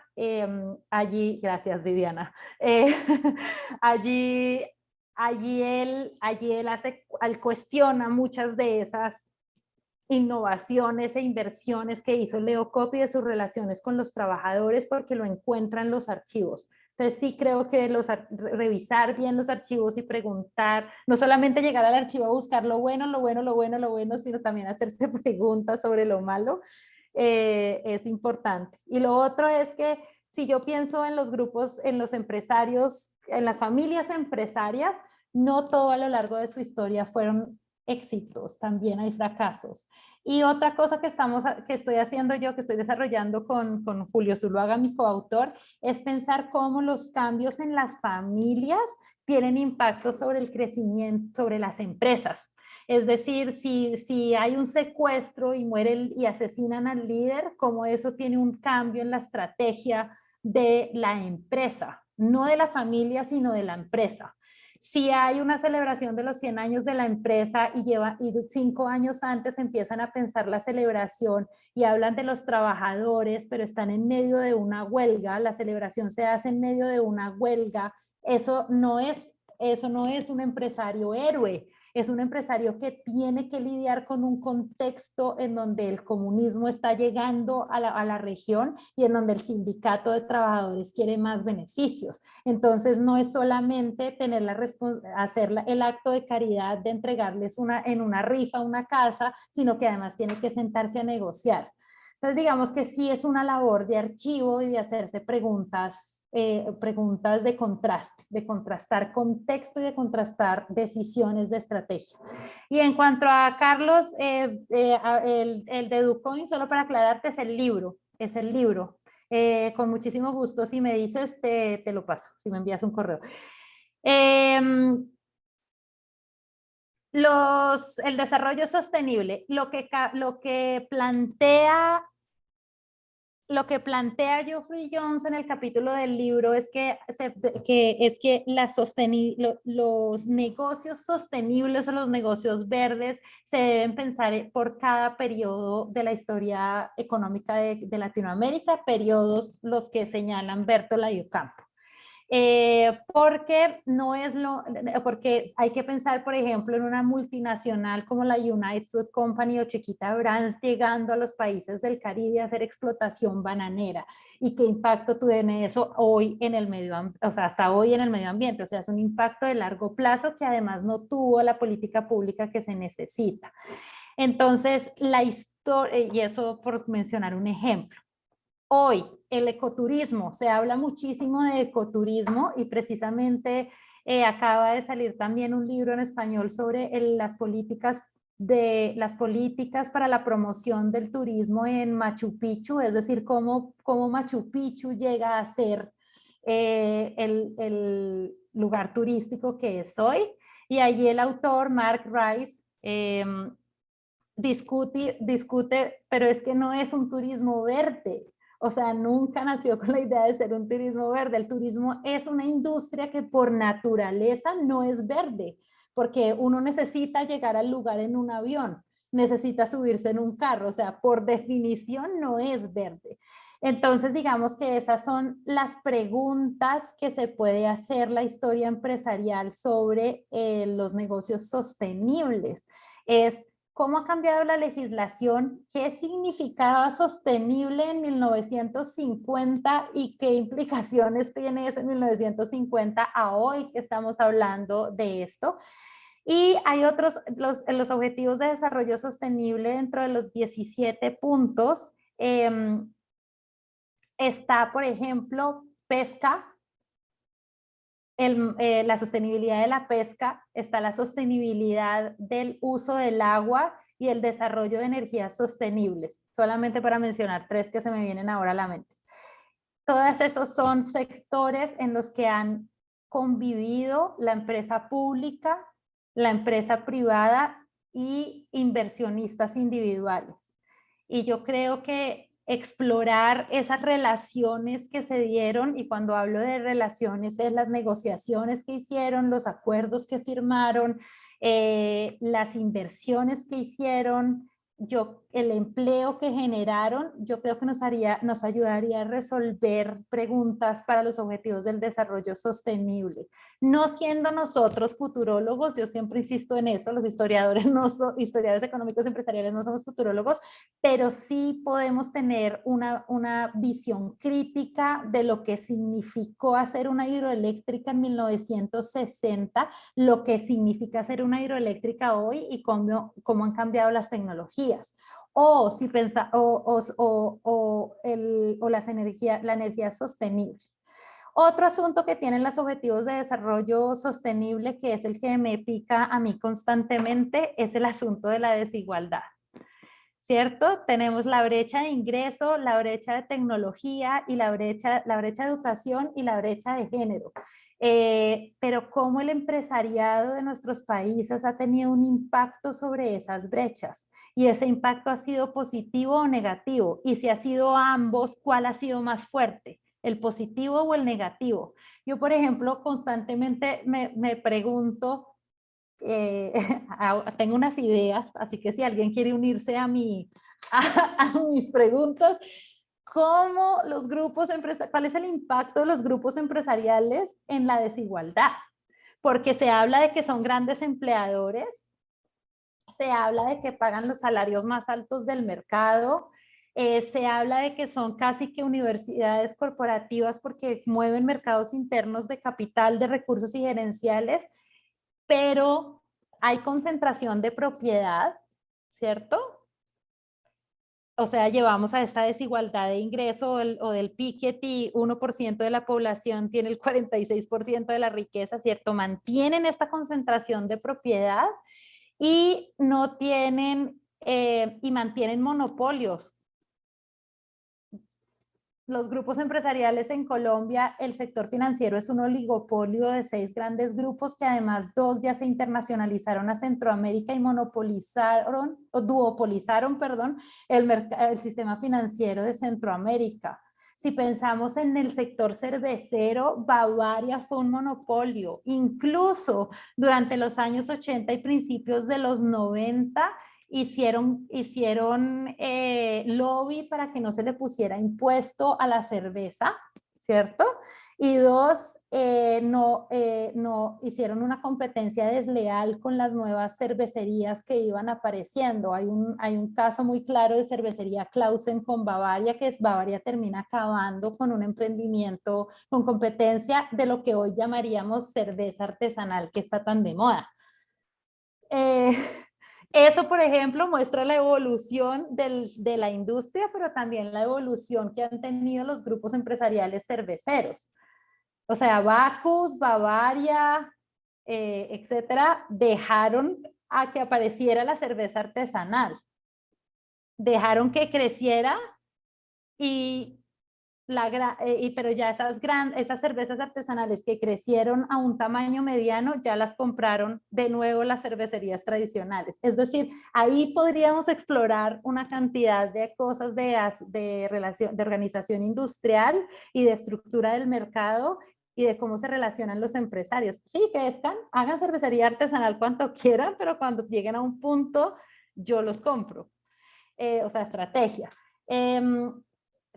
allí, gracias Viviana, allí él cuestiona muchas de esas innovaciones e inversiones que hizo Leo Kopp y de sus relaciones con los trabajadores, porque lo encuentra en los archivos. Entonces sí creo que revisar bien los archivos y preguntar, no solamente llegar al archivo a buscar lo bueno, sino también hacerse preguntas sobre lo malo, es importante. Y lo otro es que si yo pienso en los grupos, en los empresarios, en las familias empresarias, no todo a lo largo de su historia fueron éxitos, también hay fracasos. Y otra cosa que estoy haciendo yo, que estoy desarrollando con Julio Zuluaga, mi coautor, es pensar cómo los cambios en las familias tienen impacto sobre el crecimiento, sobre las empresas. Es decir, si hay un secuestro y y asesinan al líder, cómo eso tiene un cambio en la estrategia de la empresa, no de la familia, sino de la empresa. Si hay una celebración de los 100 años de la empresa y 5 años antes empiezan a pensar la celebración y hablan de los trabajadores, pero están en medio de una huelga, la celebración se hace en medio de una huelga, eso no es eso no es un empresario héroe, es un empresario que tiene que lidiar con un contexto en donde el comunismo está llegando a la región y en donde el sindicato de trabajadores quiere más beneficios. Entonces no es solamente tener hacer el acto de caridad de entregarles en una rifa una casa, sino que además tiene que sentarse a negociar. Entonces digamos que sí es una labor de archivo y de hacerse preguntas de contraste, de contrastar contexto y de contrastar decisiones de estrategia. Y en cuanto a Carlos, el de DuCoin, solo para aclararte, es el libro, con muchísimo gusto, si me dices, te lo paso, si me envías un correo. El desarrollo sostenible, lo que plantea Geoffrey Jones en el capítulo del libro es que los negocios sostenibles o los negocios verdes se deben pensar por cada periodo de la historia económica de Latinoamérica, periodos los que señalan Bertola y Ocampo. Porque hay que pensar, por ejemplo, en una multinacional como la United Fruit Company o Chiquita Brands llegando a los países del Caribe a hacer explotación bananera y qué impacto tiene eso hoy en el medio ambiente, o sea, hasta hoy en el medio ambiente, o sea, es un impacto de largo plazo que además no tuvo la política pública que se necesita. Entonces, la historia, y eso por mencionar un ejemplo. Hoy, el ecoturismo, se habla muchísimo de ecoturismo y precisamente acaba de salir también un libro en español sobre las políticas para la promoción del turismo en Machu Picchu, es decir, cómo Machu Picchu llega a ser el lugar turístico que es hoy. Y allí el autor, Mark Rice, discute, pero es que no es un turismo verde. O sea, nunca nació con la idea de ser un turismo verde. El turismo es una industria que por naturaleza no es verde, porque uno necesita llegar al lugar en un avión, necesita subirse en un carro, o sea, por definición no es verde. Entonces, digamos que esas son las preguntas que se puede hacer la historia empresarial sobre los negocios sostenibles. Es ¿cómo ha cambiado la legislación? ¿Qué significaba sostenible en 1950 y qué implicaciones tiene eso en 1950 a hoy que estamos hablando de esto? Y hay otros, los objetivos de desarrollo sostenible dentro de los 17 puntos. Está, por ejemplo, pesca. La sostenibilidad de la pesca, está la sostenibilidad del uso del agua y el desarrollo de energías sostenibles, solamente para mencionar 3 que se me vienen ahora a la mente. Todos esos son sectores en los que han convivido la empresa pública, la empresa privada y inversionistas individuales. Y yo creo que explorar esas relaciones que se dieron, y cuando hablo de relaciones es las negociaciones que hicieron, los acuerdos que firmaron, las inversiones que hicieron, el empleo que generaron, yo creo que nos ayudaría a resolver preguntas para los objetivos del desarrollo sostenible. No siendo nosotros futurólogos, yo siempre insisto en eso, los historiadores económicos empresariales no somos futurólogos, pero sí podemos tener una visión crítica de lo que significó hacer una hidroeléctrica en 1960, lo que significa hacer una hidroeléctrica hoy y cómo han cambiado las tecnologías. O la energía sostenible. Otro asunto que tienen los objetivos de desarrollo sostenible, que es el que me pica a mí constantemente, es el asunto de la desigualdad. ¿Cierto? Tenemos la brecha de ingreso, la brecha de tecnología y la brecha de educación y la brecha de género. Pero cómo el empresariado de nuestros países ha tenido un impacto sobre esas brechas, y ese impacto ha sido positivo o negativo, y si ha sido ambos, ¿cuál ha sido más fuerte? ¿El positivo o el negativo? Yo, por ejemplo, constantemente me pregunto, tengo unas ideas, así que si alguien quiere unirse a mis preguntas, ¿cuál es el impacto de los grupos empresariales en la desigualdad? porque se habla de que son grandes empleadores, se habla de que pagan los salarios más altos del mercado, se habla de que son casi que universidades corporativas porque mueven mercados internos de capital, de recursos y gerenciales, pero hay concentración de propiedad, ¿cierto? O sea, llevamos a esta desigualdad de ingreso o del Piketty, 1% de la población tiene el 46% de la riqueza, ¿cierto? Mantienen esta concentración de propiedad y no tienen, y mantienen monopolios. Los grupos empresariales en Colombia, el sector financiero es un oligopolio de 6 grandes grupos que además 2 ya se internacionalizaron a Centroamérica y monopolizaron, o duopolizaron, perdón, el sistema financiero de Centroamérica. Si pensamos en el sector cervecero, Bavaria fue un monopolio. Incluso durante los años 80 y principios de los 90, hicieron lobby para que no se le pusiera impuesto a la cerveza, ¿cierto? Y 2, no hicieron una competencia desleal con las nuevas cervecerías que iban apareciendo. Hay un caso muy claro de cervecería Clausen con Bavaria, que Bavaria termina acabando con un emprendimiento con competencia de lo que hoy llamaríamos cerveza artesanal, que está tan de moda. Eso, por ejemplo, muestra la evolución de la industria, pero también la evolución que han tenido los grupos empresariales cerveceros. O sea, Bacchus, Bavaria, etcétera, dejaron a que apareciera la cerveza artesanal. Dejaron que creciera pero ya esas cervezas artesanales que crecieron a un tamaño mediano, ya las compraron de nuevo las cervecerías tradicionales. Es decir, ahí podríamos explorar una cantidad de cosas de organización industrial y de estructura del mercado y de cómo se relacionan los empresarios. Sí, hagan cervecería artesanal cuanto quieran, pero cuando lleguen a un punto, yo los compro. O sea, estrategia.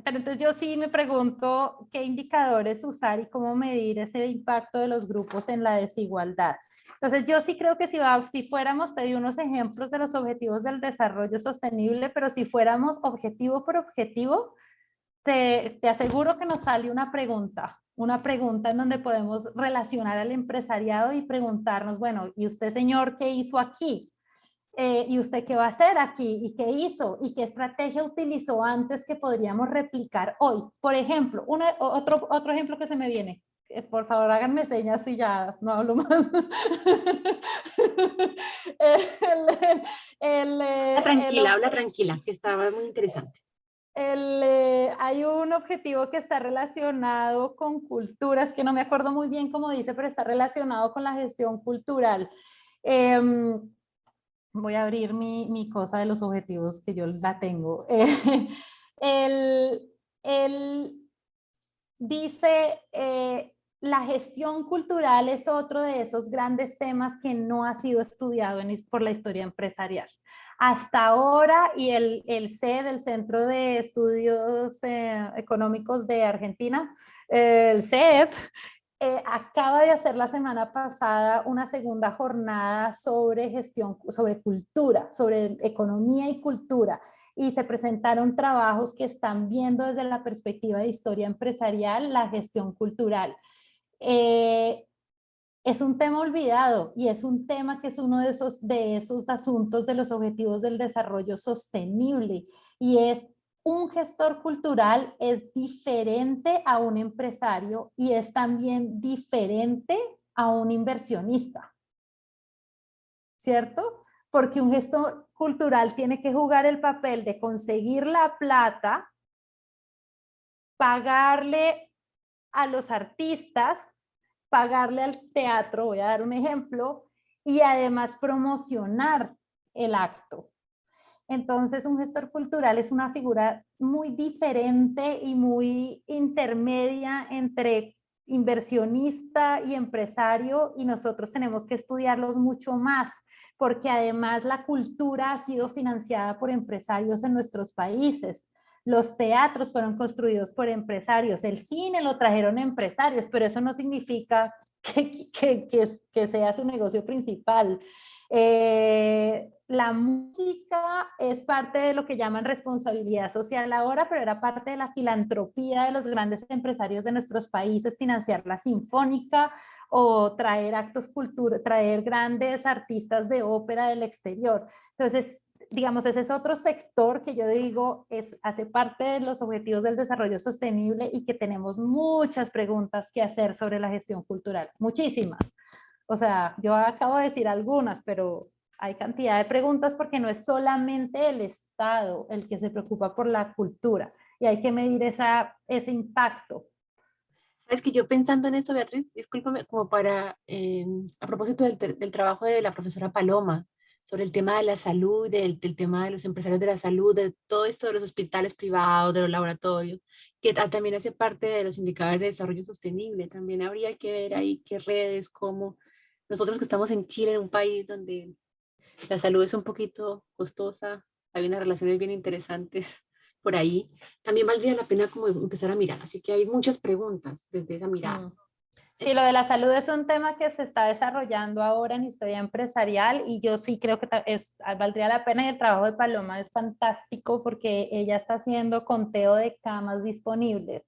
Pero entonces yo sí me pregunto qué indicadores usar y cómo medir ese impacto de los grupos en la desigualdad. Entonces yo sí creo que si fuéramos, te di unos ejemplos de los objetivos del desarrollo sostenible, pero si fuéramos objetivo por objetivo, te aseguro que nos sale una pregunta en donde podemos relacionar al empresariado y preguntarnos, bueno, ¿y usted, señor, qué hizo aquí? ¿Y usted qué va a hacer aquí? ¿Y qué hizo? ¿Y qué estrategia utilizó antes que podríamos replicar hoy? Por ejemplo, otro ejemplo que se me viene. Por favor, háganme señas y ya no hablo más. Habla tranquila, que estaba muy interesante. Hay un objetivo que está relacionado con culturas, que no me acuerdo muy bien cómo dice, pero está relacionado con la gestión cultural. Voy a abrir mi cosa de los objetivos que yo la tengo. Él dice, la gestión cultural es otro de esos grandes temas que no ha sido estudiado por la historia empresarial. Hasta ahora, y el CED, el Centro de Estudios Económicos de Argentina, el CED, acaba de hacer la semana pasada una segunda jornada sobre sobre cultura, sobre economía y cultura, y se presentaron trabajos que están viendo desde la perspectiva de historia empresarial la gestión cultural. Es un tema olvidado y es un tema que es uno de esos asuntos de los objetivos del desarrollo sostenible, y es un gestor cultural es diferente a un empresario y es también diferente a un inversionista, ¿cierto? Porque un gestor cultural tiene que jugar el papel de conseguir la plata, pagarle a los artistas, pagarle al teatro, voy a dar un ejemplo, y además promocionar el acto. Entonces, un gestor cultural es una figura muy diferente y muy intermedia entre inversionista y empresario, y nosotros tenemos que estudiarlos mucho más, porque además la cultura ha sido financiada por empresarios en nuestros países. Los teatros fueron construidos por empresarios, el cine lo trajeron empresarios, pero eso no significa que sea su negocio principal. La música es parte de lo que llaman responsabilidad social ahora, pero era parte de la filantropía de los grandes empresarios de nuestros países, financiar la sinfónica o traer traer grandes artistas de ópera del exterior. Entonces, digamos, ese es otro sector que yo digo hace parte de los objetivos del desarrollo sostenible y que tenemos muchas preguntas que hacer sobre la gestión cultural, muchísimas. O sea, yo acabo de decir algunas, pero hay cantidad de preguntas porque no es solamente el Estado el que se preocupa por la cultura y hay que medir ese impacto. Sabes que yo pensando en eso, Beatriz, discúlpame, como a propósito del trabajo de la profesora Paloma, sobre el tema de la salud, del tema de los empresarios de la salud, de todo esto de los hospitales privados, de los laboratorios, que también hace parte de los indicadores de desarrollo sostenible. También habría que ver ahí qué redes, cómo nosotros que estamos en Chile, en un país donde la salud es un poquito costosa, hay unas relaciones bien interesantes por ahí, también valdría la pena como empezar a mirar. Así que hay muchas preguntas desde esa mirada. Sí, lo de la salud es un tema que se está desarrollando ahora en historia empresarial y yo sí creo que valdría la pena, y el trabajo de Paloma es fantástico porque ella está haciendo conteo de camas disponibles.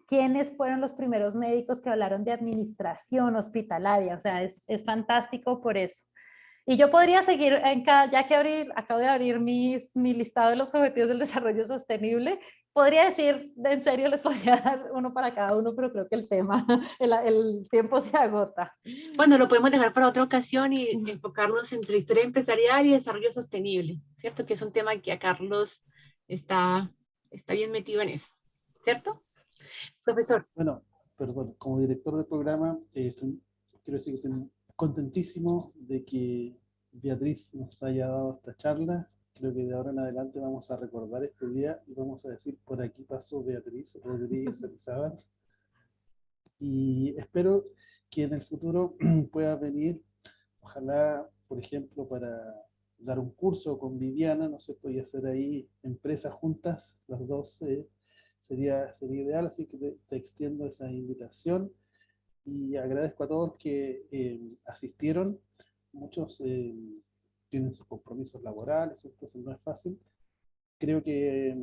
¿Quiénes fueron los primeros médicos que hablaron de administración hospitalaria? O sea, es fantástico por eso. Y yo podría seguir, ya que acabo de abrir mi listado de los objetivos del desarrollo sostenible, podría decir, en serio, les podría dar uno para cada uno, pero creo que el tiempo se agota. Bueno, lo podemos dejar para otra ocasión y enfocarnos entre historia empresarial y desarrollo sostenible, ¿cierto? Que es un tema que a Carlos está bien metido en eso, ¿cierto? Profesor. Bueno, perdón, como director del programa, quiero decir que estoy contentísimo de que Beatriz nos haya dado esta charla. Creo que de ahora en adelante vamos a recordar este día y vamos a decir, por aquí pasó Beatriz Rodríguez Elizábal. Y espero que en el futuro pueda venir, ojalá, por ejemplo, para dar un curso con Viviana, ¿no es cierto? Y hacer ahí empresas juntas, las dos, sería ideal, así que te extiendo esa invitación y agradezco a todos que asistieron. Muchos tienen sus compromisos laborales, entonces no es fácil. Creo que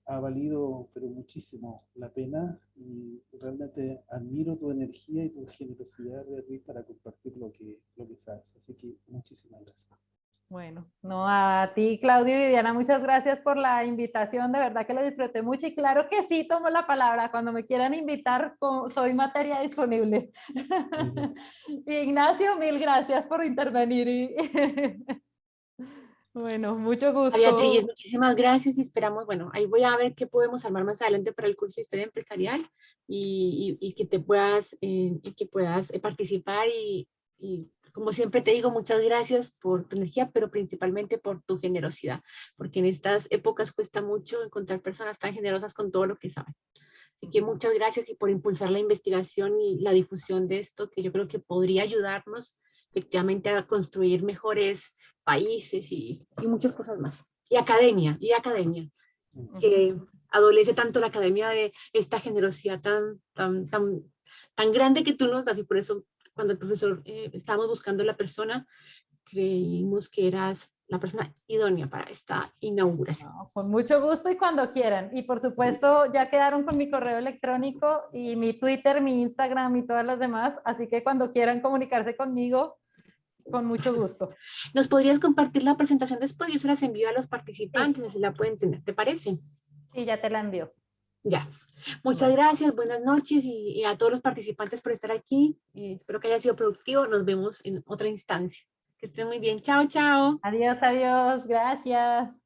ha valido pero muchísimo la pena y realmente admiro tu energía y tu generosidad, Beatriz, para compartir lo que sabes. Así que muchísimas gracias. Bueno, no, a ti, Claudio y Viviana, muchas gracias por la invitación, de verdad que lo disfruté mucho y claro que sí, tomo la palabra, cuando me quieran invitar, soy materia disponible. Y Ignacio, mil gracias por intervenir. Bueno, mucho gusto. Beatriz, muchísimas gracias y esperamos, bueno, ahí voy a ver qué podemos armar más adelante para el curso de Historia Empresarial y que puedas participar y como siempre te digo, muchas gracias por tu energía, pero principalmente por tu generosidad, porque en estas épocas cuesta mucho encontrar personas tan generosas con todo lo que saben. Así que muchas gracias y por impulsar la investigación y la difusión de esto, que yo creo que podría ayudarnos efectivamente a construir mejores países y muchas cosas más. Y academia, que adolece tanto la academia de esta generosidad tan grande que tú nos das y por eso cuando el profesor estábamos buscando la persona, creímos que eras la persona idónea para esta inauguración. No, con mucho gusto y cuando quieran. Y por supuesto, ya quedaron con mi correo electrónico y mi Twitter, mi Instagram y todas las demás. Así que cuando quieran comunicarse conmigo, con mucho gusto. ¿Nos podrías compartir la presentación después? Yo se las envío a los participantes, si la pueden tener, ¿te parece? Sí, ya te la envío. Ya. Muchas gracias, buenas noches y a todos los participantes por estar aquí. Espero que haya sido productivo. Nos vemos en otra instancia. Que estén muy bien. Chao, chao. Adiós, adiós. Gracias.